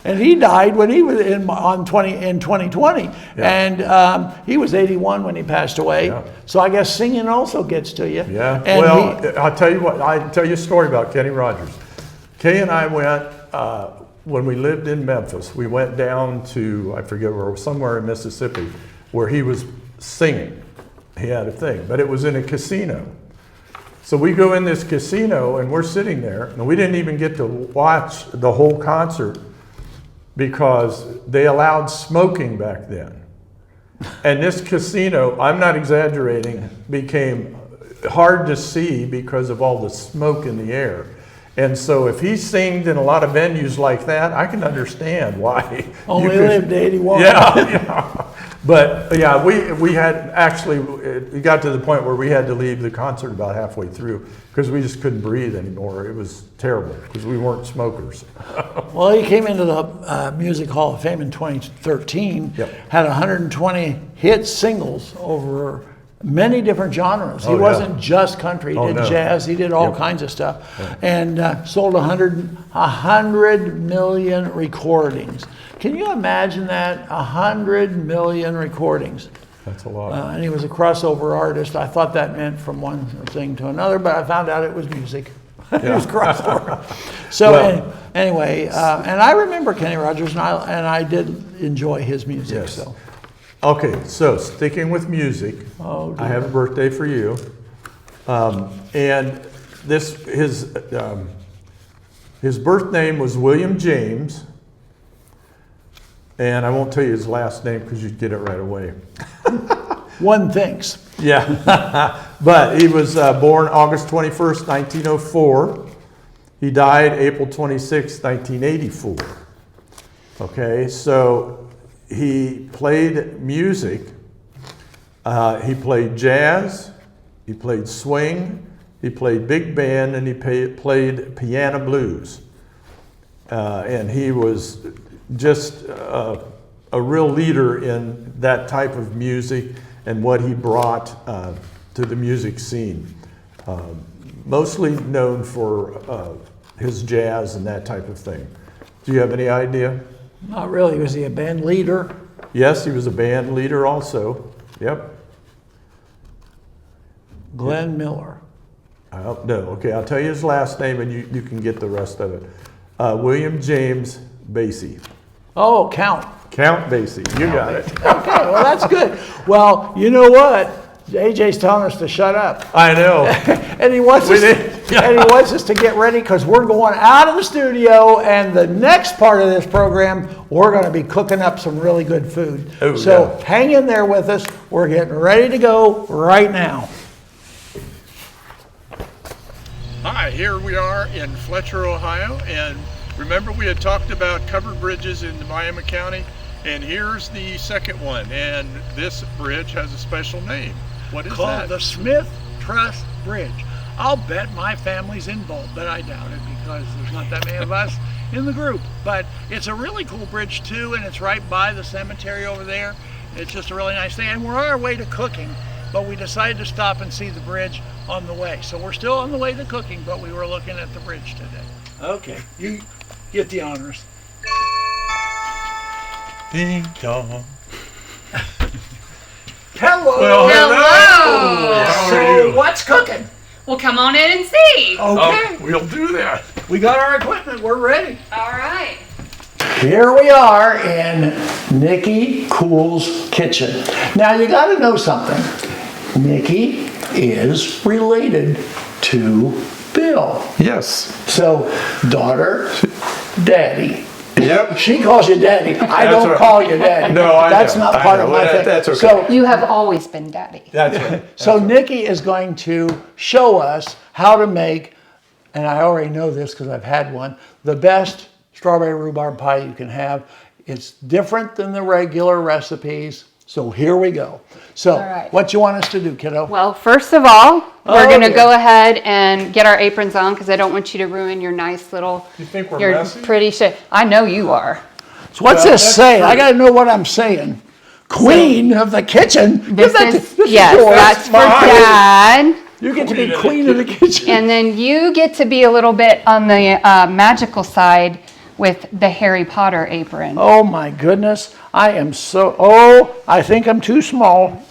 And he died when he was in 2020. Yeah. And he was 81 when he passed away. Yeah. So I guess singing also gets to you. Yeah. And Well, I'll tell you what. I'll tell you a story about Kenny Rogers. Kay and I went when we lived in Memphis. We went down to, I forget where, somewhere in Mississippi, where he was singing. He had a thing, but it was in a casino. So we go in this casino and we're sitting there, and we didn't even get to watch the whole concert because they allowed smoking back then. And this casino, I'm not exaggerating, became hard to see because of all the smoke in the air. And so if he sings in a lot of venues like that, I can understand why. only lived to 81. Yeah. But yeah, we had actually, it got to the point where we had to leave the concert about halfway through because we just couldn't breathe anymore. It was terrible because we weren't smokers. Well, he came into the Music Hall of Fame in 2013, Yep. had 120 hit singles over many different genres. He Oh, yeah. wasn't just country, he Oh, did no. jazz, he did all Yep. kinds of stuff. And sold 100 million recordings. Can you imagine that? 100 million recordings. That's a lot. And he was a crossover artist. I thought that meant from one thing to another, but I found out it was music. It was crossover. So Well- anyway, and I remember Kenny Rogers, and I did enjoy his music. Yes. So Okay, so sticking with music, Oh, I have a birthday for you. And his birth name was William James. And I won't tell you his last name because you'd get it right away. one thinks. Yeah, but he was born August 21st, 1904. He died April 26, 1984. Okay, so he played music. He played jazz, he played swing, he played big band, and he played piano blues. And he was just a real leader in that type of music and what he brought to the music scene. Mostly known for his jazz and that type of thing. Do you have any idea? Not really. Was he a band leader? Yes, he was a band leader also. Yep. Glenn Miller. No, okay, I'll tell you his last name and you can get the rest of it. William James Basie. Oh, Count. Count Basie, you got it. Okay, well, that's good. Well, you know what? AJ's telling us to shut up. I know. And he wants us to get ready because we're going out of the studio, and the next part of this program, we're going to be cooking up some really good food. Oh, so yeah. hang in there with us. We're getting ready to go right now. Hi, here we are in Fletcher, Ohio, and remember we had talked about covered bridges in Miami County, and here's the second one, and this bridge has a special name. What is Called that? the Smith Truss Bridge. I'll bet my family's involved, but I doubt it because there's not that many of us in the group. But it's a really cool bridge too, and it's right by the cemetery over there. It's just a really nice thing, and we're on our way to cooking, but we decided to stop and see the bridge on the way. So we're still on the way to cooking, but we were looking at the bridge today. Okay, you get the honors. Ding dong. Hello. Well, hello. How are So you? what's cooking? Well, come on in and see. Okay. Oh, we'll do that. We got our equipment. We're ready. All right. Here we are in Nikki Cool's kitchen. Now you got to know something. Nikki is related to Bill. Yes. So, daughter, daddy. Yep. She calls you daddy. I That's don't right. call you daddy. No, I That's know. not I part know. of my thing. That's okay. So, You have always been daddy. That's right. so Nikki is going to show us how to make, and I already know this because I've had one, the best strawberry rhubarb pie you can have. It's different than the regular recipes. So here we go. So All right. what you want us to do, kiddo? Well, first of all, we're going to dear. go ahead and get our aprons on because I don't want you to ruin your nice little, You think we're your messy? pretty shit. I know you are. So what's Well, this that's say? true. I got to know what I'm saying. Queen of the kitchen. This Give that is, this yes, yours. that's for mine. Dad. You get to be queen of the kitchen. And then you get to be a little bit on the magical side with the Harry Potter apron. Oh my goodness. I am so, oh, I think I'm too small.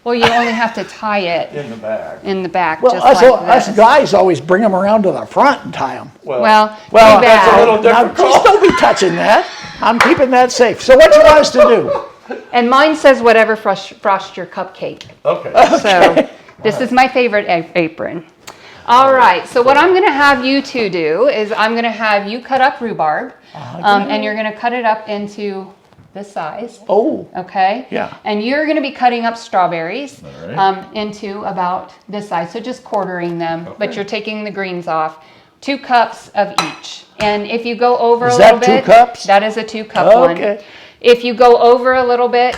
Well, you only have to tie it In the bag. in the back, Well, just us like this. guys always bring them around to the front and tie them. Well, Well, too that's a bad. little Now, difficult. just don't be touching that. I'm keeping that safe. So what you want us to do? And mine says whatever frost your cupcake. Okay. So this is my favorite apron. All right, so what I'm going to have you two do is I'm going to have you cut up rhubarb, and you're going to cut it up into this size. Oh, Okay? Yeah. And you're going to be cutting up strawberries into about this size, so just quartering them, but you're taking the greens off. 2 cups of each. And if you go over Is a little that 2 bit, cups? that is a 2-cup one. Okay. If you go over a little bit,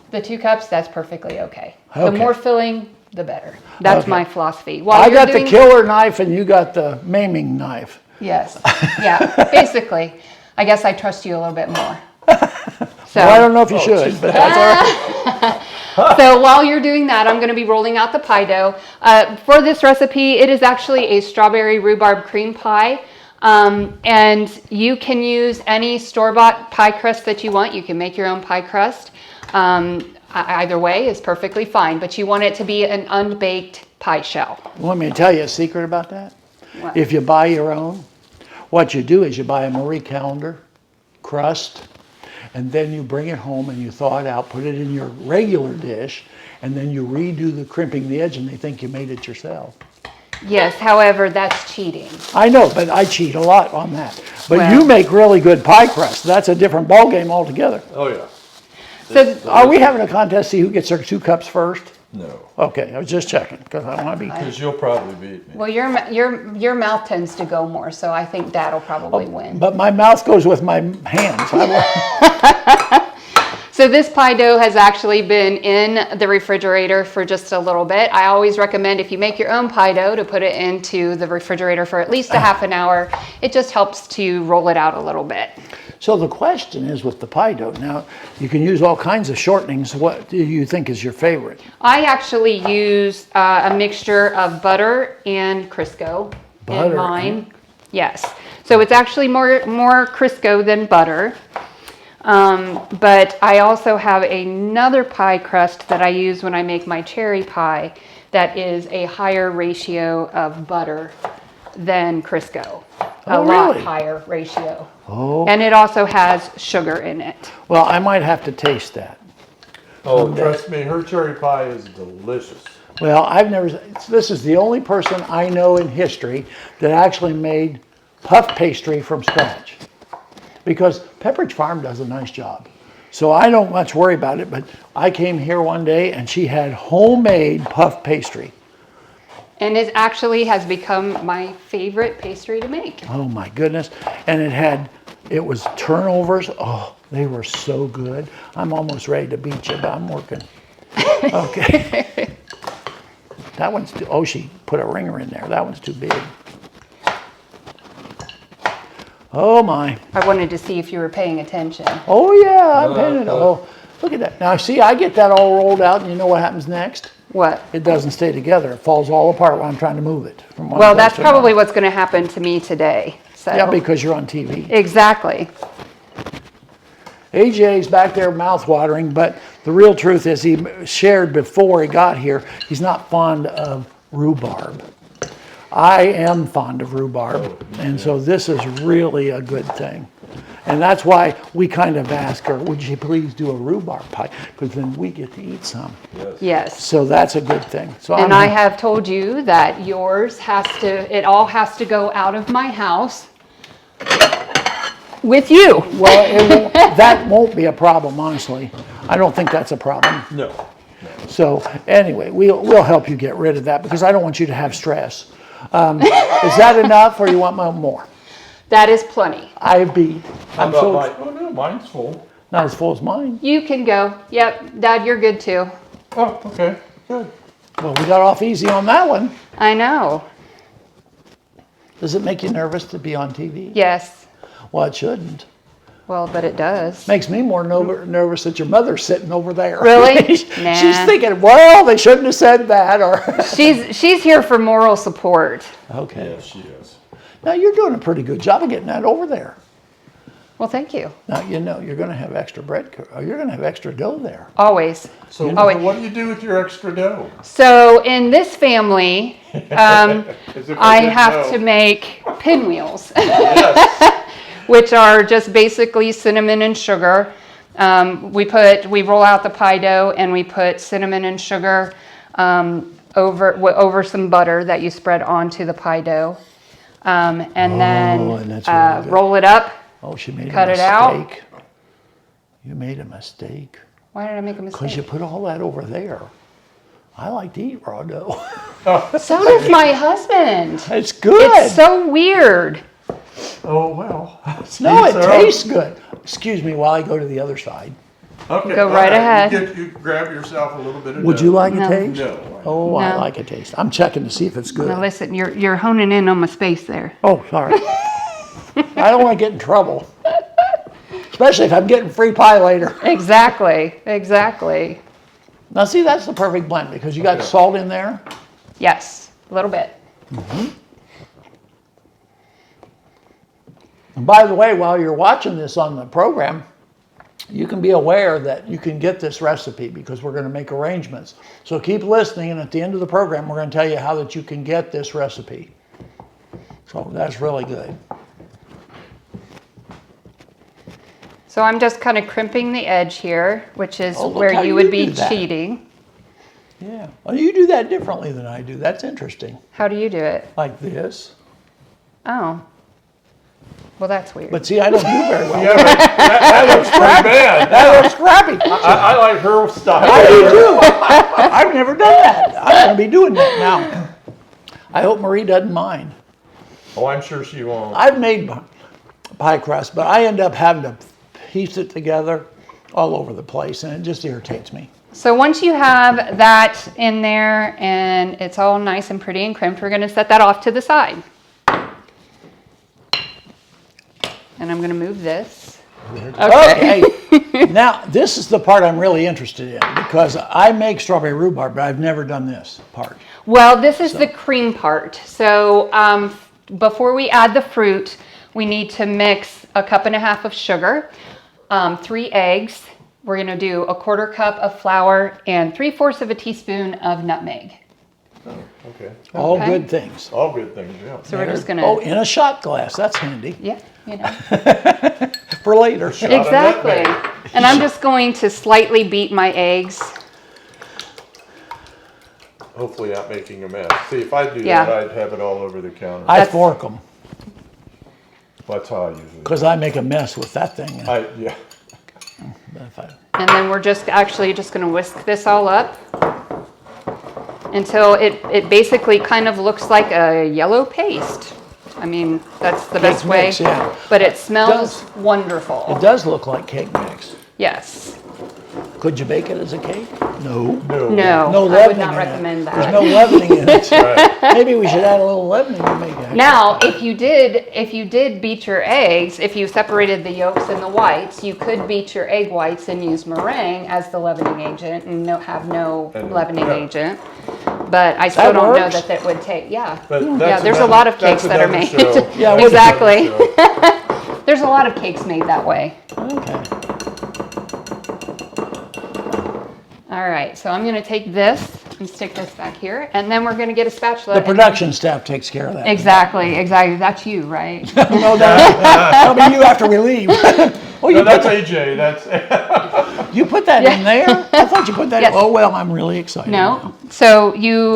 the 2 cups, that's perfectly okay. The Okay. more filling, the better. That's Okay. my philosophy. While I you're got the doing- killer knife and you got the maiming knife. Yes. Yeah. Basically, I guess I trust you a little bit more. So, Well, I don't know if you should, but that's all right. so while you're doing that, I'm going to be rolling out the pie dough. For this recipe, it is actually a strawberry rhubarb cream pie. And you can use any store-bought pie crust that you want. You can make your own pie crust. Either way is perfectly fine, but you want it to be an unbaked pie shell. Want me to tell you a secret about that? What? If you buy your own, what you do is you buy a Marie Callender crust, and then you bring it home and you thaw it out, put it in your regular dish, and then you redo the crimping the edge and they think you made it yourself. Yes, however, that's cheating. I know, but I cheat a lot on that. But Well- you make really good pie crust. That's a different ballgame altogether. Oh, yeah. So Are we having a contest to see who gets their 2 cups first? No. Okay, I was just checking because I want to be. Because you'll probably beat me. well, your mouth tends to go more, so I think Dad'll probably win. But my mouth goes with my hands. So this pie dough has actually been in the refrigerator for just a little bit. I always recommend if you make your own pie dough to put it into the refrigerator for at least a half an hour. It just helps to roll it out a little bit. So the question is with the pie dough, now you can use all kinds of shortenings. What do you think is your favorite? I actually use a mixture of butter and Crisco in Butter, mine. Yes. So it's actually more Crisco than butter. But I also have another pie crust that I use when I make my cherry pie that is a higher ratio of butter than Crisco. Oh, a lot really? higher ratio. Oh, And it also has sugar in it. well, I might have to taste that. Oh, trust me, her cherry pie is delicious. Well, this is the only person I know in history that actually made puff pastry from scratch. Because Pepperidge Farm does a nice job. So I don't much worry about it, but I came here one day and she had homemade puff pastry. And it actually has become my favorite pastry to make. Oh my goodness. And it was turnovers. Oh, they were so good. I'm almost ready to beat you, but I'm working. Okay. That one's she put a ringer in there. That one's too big. Oh my. I wanted to see if you were paying attention. Oh yeah, I'm paying it. Oh, look at that. Now see, I get that all rolled out and you know what happens next? What? It doesn't stay together. It falls all apart when I'm trying to move it from one Well, place that's to another. probably what's going to happen to me today. So. Yeah, because you're on TV. Exactly. AJ's back there mouth-watering, but the real truth is he shared before he got here, he's not fond of rhubarb. I am fond of rhubarb, and so this is really a good thing. And that's why we kind of ask her, would you please do a rhubarb pie? Because then we get to eat some. Yes. So that's a good thing. So And I have told you that yours it all has to go out of my house with you. Well, that won't be a problem, honestly. I don't think that's a problem. No. So anyway, we'll help you get rid of that because I don't want you to have stress. Is that enough, or you want more? That is plenty. I beat. How about mine? Oh no, mine's full. Not as full as mine. You can go. Yep, Dad, you're good too. Oh, okay, good. Well, we got off easy on that one. I know. Does it make you nervous to be on TV? Yes. Well, it shouldn't. Well, but it does. Makes me more nervous that your mother's sitting over there. Really? Nah. She's thinking, well, they shouldn't have said that, or. She's here for moral support. Okay. Yes, she is. Now you're doing a pretty good job of getting that over there. Well, thank you. Now you know you're going to have extra bread. You're going to have extra dough there. Always. So what do you do with your extra dough? So in this family, I have dough. to make pinwheels, Yes. which are just basically cinnamon and sugar. We roll out the pie dough and we put cinnamon and sugar over some butter that you spread onto the pie dough, and and then that's really good. roll it up. Oh, she made Cut a it mistake. out. You made a mistake. Why did I make a Because mistake? you put all that over there. I like to eat raw dough. So does my husband. It's good. It's so weird. Oh well. No, it So- tastes good. Excuse me while I go to the other side. Okay. Go all right ahead. You grab yourself a little bit of Would dough. you like a No. taste? No. Oh, I No. like a taste. I'm checking to see if it's good. Now listen, you're honing in on my space there. Oh, sorry. I don't want to get in trouble. Especially if I'm getting free pie later. Exactly. Exactly. Now see, that's the perfect blend because you got salt in there. Yes, a little bit. And by the way, while you're watching this on the program, you can be aware that you can get this recipe because we're going to make arrangements. So keep listening, and at the end of the program, we're going to tell you how that you can get this recipe. So that's really good. So I'm just kind of crimping the edge here, which is Oh, look where how you would you be do that. cheating. Yeah. Well, you do that differently than I do. That's interesting. How do you do it? Like this. Oh. Well, that's weird. But see, I don't do very well. Yeah, but that looks pretty bad. That looks crappy. I like her style. I do too. I've never done that. I'm going to be doing that now. I hope Marie doesn't mind. Oh, I'm sure she won't. I've made pie crust, but I end up having to piece it together all over the place, and it just irritates me. So once you have that in there and it's all nice and pretty and crimped, we're going to set that off to the side. And I'm going to move this. Okay. Now, this is the part I'm really interested in because I make strawberry rhubarb, but I've never done this part. Well, this is the cream part. So before we add the fruit, we need to mix 1.5 cups of sugar, 3 eggs. We're going to do 1/4 cup of flour and 3/4 teaspoon of nutmeg. Okay. All Okay. good things. All good things, yeah. So we're just going to, Oh, in a shot glass. That's handy yeah, you know. for later. Exactly. And I'm just going to slightly beat my eggs. Hopefully not making a mess. See, if I do Yeah. that, I'd have it all over the counter. I fork them That's how I usually do because I make a mess with that thing. it. Yeah. And then we're just actually just going to whisk this all up until it basically kind of looks like a yellow paste. I mean, that's the best way. mix, yeah. But it smells wonderful. It does look like cake mix. Yes. Could you bake it as a cake? No. No. No, No I would leavening not in recommend it. that. There's no leavening in it. Right. Maybe we should add a little leavening to make it. Now, if you did beat your eggs, if you separated the yolks and the whites, you could beat your egg whites and use meringue as the leavening agent and have no And, leavening yeah. agent. But I still That don't know works. that would take, yeah. But Yeah, that's there's a another- lot of that's cakes that are another made. show. Yeah, we- Exactly. Another show. There's a lot of cakes made that way. Okay. All right, so I'm going to take this and stick this back here, and then we're going to get a spatula. The and- production staff takes care of that. Exactly. That's you, right? No, that'll be you after we leave. Oh, No, that's AJ, that's. you put that in there? I thought you put that Yes. in. Oh, well, I'm really excited. No. So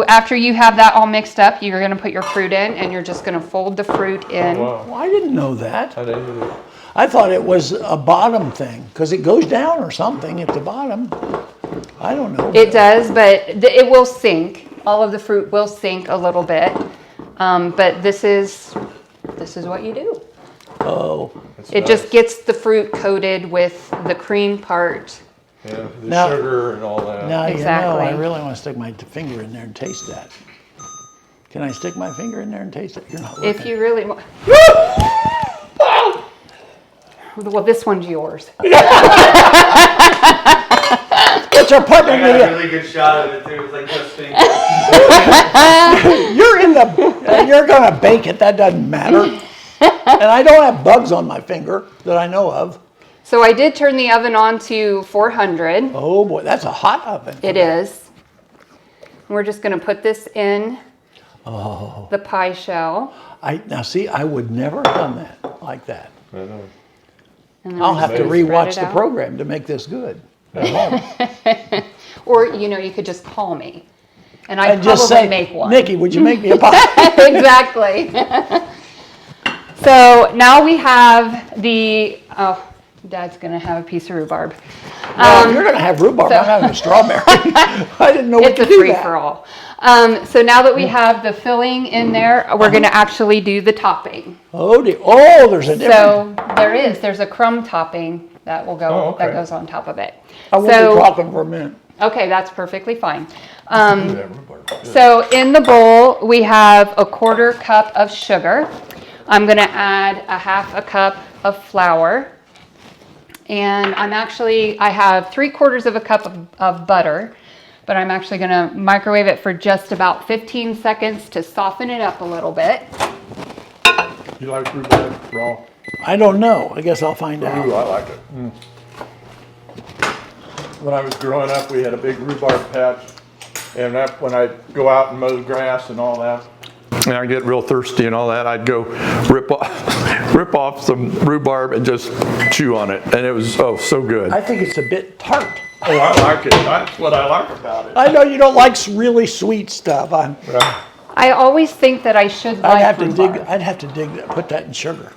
after you have that all mixed up, you're going to put your fruit in, and you're just going to fold the fruit in. Well, I didn't know that. I didn't either. I thought it was a bottom thing, because it goes down or something at the bottom. I don't know. It does, but it will sink. All of the fruit will sink a little bit. But this is what you do. Oh. It just gets the fruit coated with the cream part. Yeah, the Now- sugar and all that. Now, Exactly. I really want to stick my finger in there and taste that. Can I stick my finger in there and taste it? You're not looking. If you really want. Well, this one's yours. It's your partner. I got a really good shot of it too. It's like just You're gonna bake it. That doesn't matter. And I don't have bugs on my finger that I know of. So I did turn the oven on to 400. Oh boy, that's a hot oven. It is. We're just going to put this in the pie shell. Now see, I would never have done that like that. I know. And then I'll we're have just to gonna spread rewatch it the out. program to make this good. At home. Or, you could just call me. And I'd And just probably say, make one. Nikki, would you make me a pie? Exactly. So now we have Dad's going to have a piece of rhubarb. Well, you're going to have rhubarb. I'm having a strawberry. I didn't know what It's to a do free that. for all. So now that we have the filling in there, we're going to actually do the topping. Oh, there's a difference. So there's a crumb topping that will go that goes on top of it. I won't be talking for a minute. Okay, that's perfectly fine. So in the bowl we have a 1/4 cup of sugar. I'm going to add a 1/2 cup of flour. And I have 3/4 of a cup of butter, but I'm actually going to microwave it for just about 15 seconds to soften it up a little bit. You like rhubarb raw? I don't know. I guess I'll find out. Ooh, I like it. When I was growing up, we had a big rhubarb patch, and when I'd go out and mow the grass and all that, and I'd get real thirsty and all that, I'd go rip off some rhubarb and just chew on it, and it was so good. I think it's a bit tart. Oh, I like it. That's what I like about it. I know you don't like really sweet stuff. I always think that I should like rhubarb. I'd have to put that in sugar.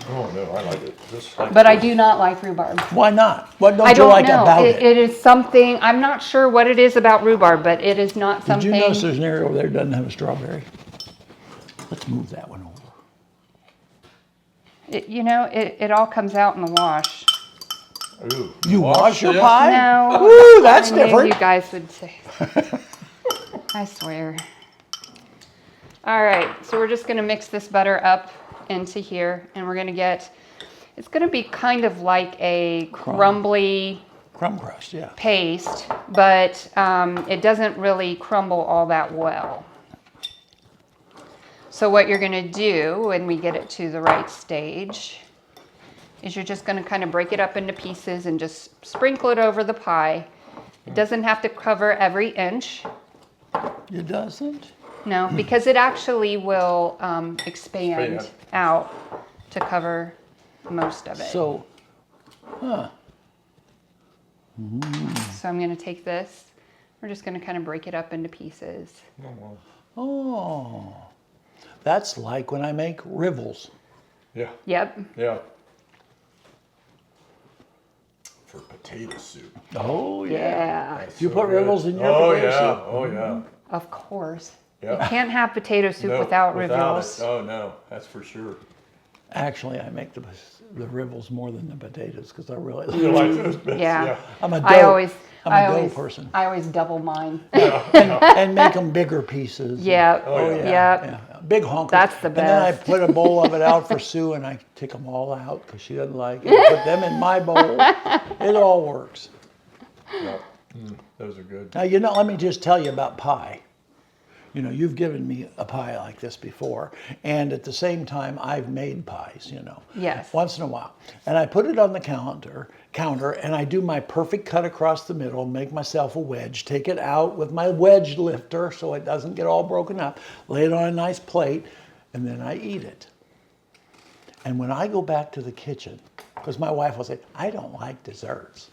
Oh no, I like it. Just like But I do not like rhubarb. Why not? What don't I you don't like know. about it? It is something, I'm not sure what it is about rhubarb, but it is not Did something. you notice there's an area over there that doesn't have a strawberry? Let's move that one over. It all comes out in the wash. Ooh, you wash your it? pie? No. Ooh, that's I knew different. You guys would say. I swear. All right, so we're just going to mix this butter up into here, and we're going to it's going to be kind of like a crumbly crumb crust, yeah, paste, but it doesn't really crumble all that well. So what you're going to do when we get it to the right stage is you're just going to kind of break it up into pieces and just sprinkle it over the pie. It doesn't have to cover every inch. It doesn't? No, because it actually will expand out to cover most of it. So, So I'm going to take this. We're just going to kind of break it up into pieces. Oh, that's like when I make rivels. Yeah. Yep. Yeah. For potato soup. Oh, Yeah. That's You so put good. rivels in your Oh potato yeah. soup? Oh yeah. Of course. Yeah. You can't have potato soup No, without it. rivels. Oh no, that's for sure. Actually, I make the rivels more than the potatoes because I really You like those bits? Yeah. I'm a dough, I'm a dough person. I always double mine. and make them bigger pieces. Yeah. Oh, yeah. Yeah. Big honkers. That's the And then I best. put a bowl of it out for Sue and I take them all out because she doesn't like it. I put them in my bowl. It all works. Yeah. Those are good. Now, let me just tell you about pie. you know, you've given me a pie like this before, and at the same time, I've made pies, you know. Yes. Once in a while. And I put it on the counter, and I do my perfect cut across the middle, make myself a wedge, take it out with my wedge lifter so it doesn't get all broken up, lay it on a nice plate, and then I eat it. And when I go back to the kitchen, because my wife will say, I don't like desserts.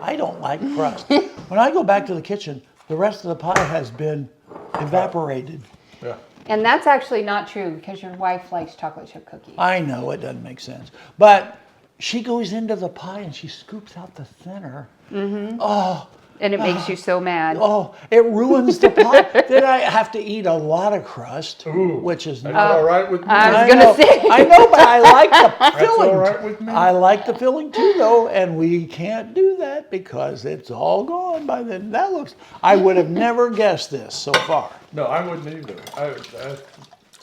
I don't like crust. When I go back to the kitchen, the rest of the pie has been evaporated. Yeah. And that's actually not true because your wife likes chocolate chip cookies. I know it doesn't make sense. But she goes into the pie and she scoops out the center. Mm-hmm. Oh. And it makes you so mad. Oh, it ruins the pie. Then I have to eat a lot of crust, which is That's not all right with me. I was going to say. I know, but I like the That's filling. all right with me. I like the filling too, though, and we can't do that because it's all gone by then. That looks. I would have never guessed this so far. No, I wouldn't either. I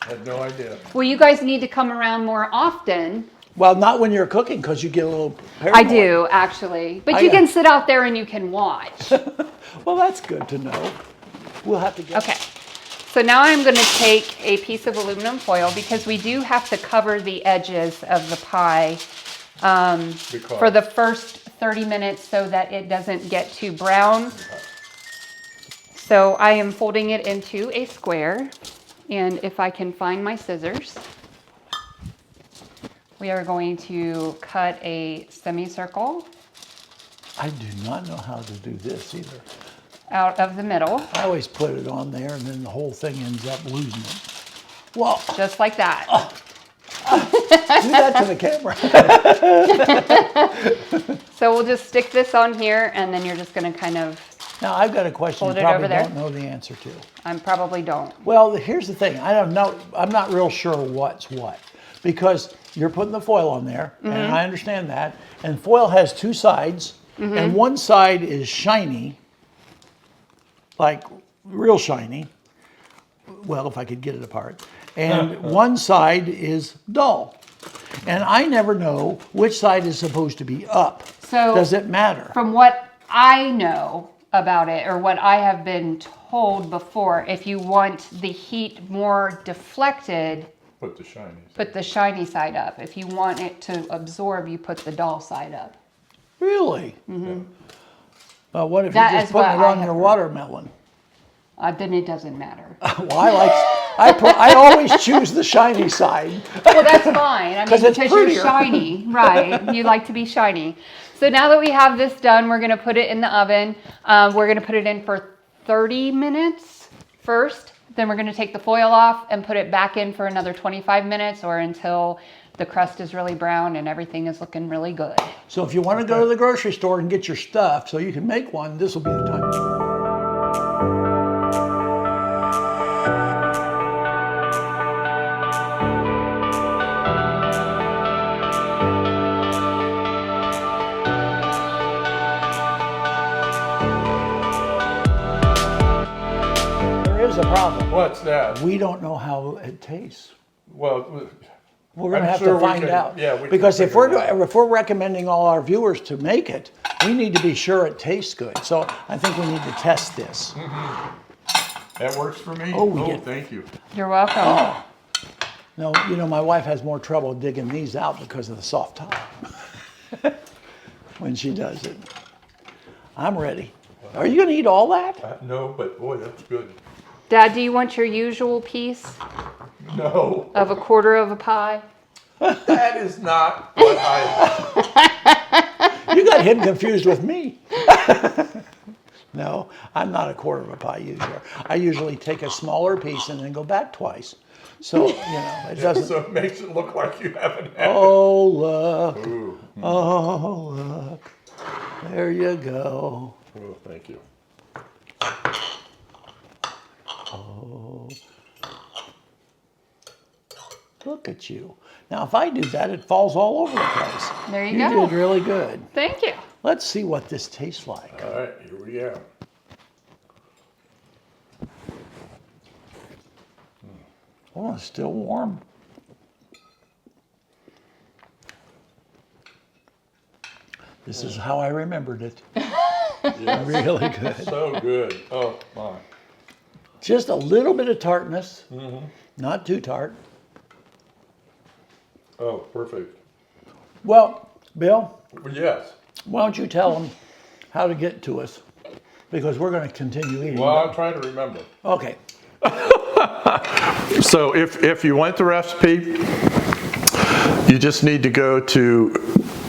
had no idea. Well, you guys need to come around more often. Well, not when you're cooking because you get a little paranoid. I do, actually. But you can sit out there and you can watch. Well, that's good to know. We'll have to get. Okay. So now I'm going to take a piece of aluminum foil because we do have to cover the edges of the pie for the first 30 minutes so that it doesn't get too brown. So I am folding it into a square, and if I can find my scissors, we are going to cut a semicircle. I do not know how to do this either. Out of the middle. I always put it on there and then the whole thing ends up losing it. Well, just like that. Do that to the camera. So we'll just stick this on here and then you're just going to kind of. Now I've got a question hold you it probably over there. don't know the answer to. I probably don't. Well, here's the thing. I don't know. I'm not real sure what's what because you're putting the foil on there, and I understand that. And foil has two sides, and one side is shiny, like real shiny. Well, if I could get it apart. And one side is dull. And I never know which side is supposed to be up. So does it matter? From what I know about it, or what I have been told before, if you want the heat more deflected, Put the shiny side up. If you want it to absorb, you put the dull side up. Really? Mm-hmm. What if That you're is just putting what it on I your have watermelon? Then it doesn't matter. Well, I always choose the shiny side. Well, that's fine. I mean, 'Cause it's because you're prettier. shiny, right? You like to be shiny. So now that we have this done, we're going to put it in the oven. We're going to put it in for 30 minutes first. Then we're going to take the foil off and put it back in for another 25 minutes or until the crust is really brown and everything is looking really good. So if you want to go to the grocery store and get your stuff so you can make one, this will be the time. There is a problem. What's that? We don't know how it tastes. Well, We're going to I'm have sure to we find can- out. yeah, we can because if figure we're it out. if we're recommending all our viewers to make it, we need to be sure it tastes good. So I think we need to test this. that works for me. Oh, we get- Thank you. You're welcome. No, you know, my wife has more trouble digging these out because of the soft top when she does it. I'm ready. Are you going to eat all that? No, but boy, that's good. Dad, do you want your usual piece No, of a quarter of a pie? that is not what I. You got him confused with me. No, I'm not a quarter of a pie user. I usually take a smaller piece and then go back twice. So, you know, it doesn't. So it makes it look like you haven't had. Oh, look. Ooh. Oh, look. There you go. Oh, thank you. Oh. Look at you. Now, if I do that, it falls all over the place. There you You go. did really good. Thank you. Let's see what this tastes like. All right, here we go. Oh, it's still warm. This is how I remembered it. Yes. Really good. So good. Oh my. Just a little bit of tartness, not too tart. Oh, perfect. Well, Bill, Yes. why don't you tell them how to get to us? Because we're going to continue eating. Well, I'm trying to remember. Okay. So if you want the recipe, you just need to go to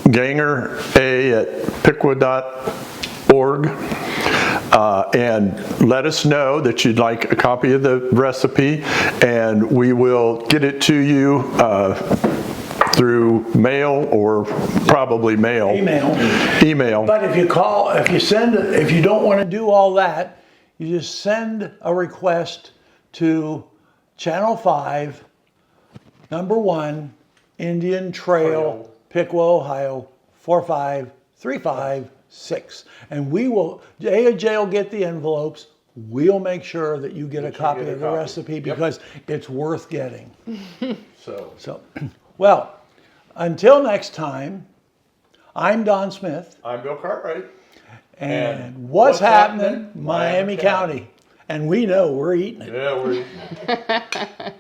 gangera@piqua.org and let us know that you'd like a copy of the recipe, and we will get it to you through mail or probably mail. Email. But if you call, if you send, if you don't want to do all that, you just send a request to Channel 5, number 1, Indian Trail, Piqua, Ohio, 45356. And we will, A&J will get the envelopes. We'll make sure that you get a copy of the recipe because it's worth getting. So, well, until next time, I'm Don Smith. I'm Bill Cartwright. And what's happening, Miami County? And we know we're eating it. Yeah, we're eating it.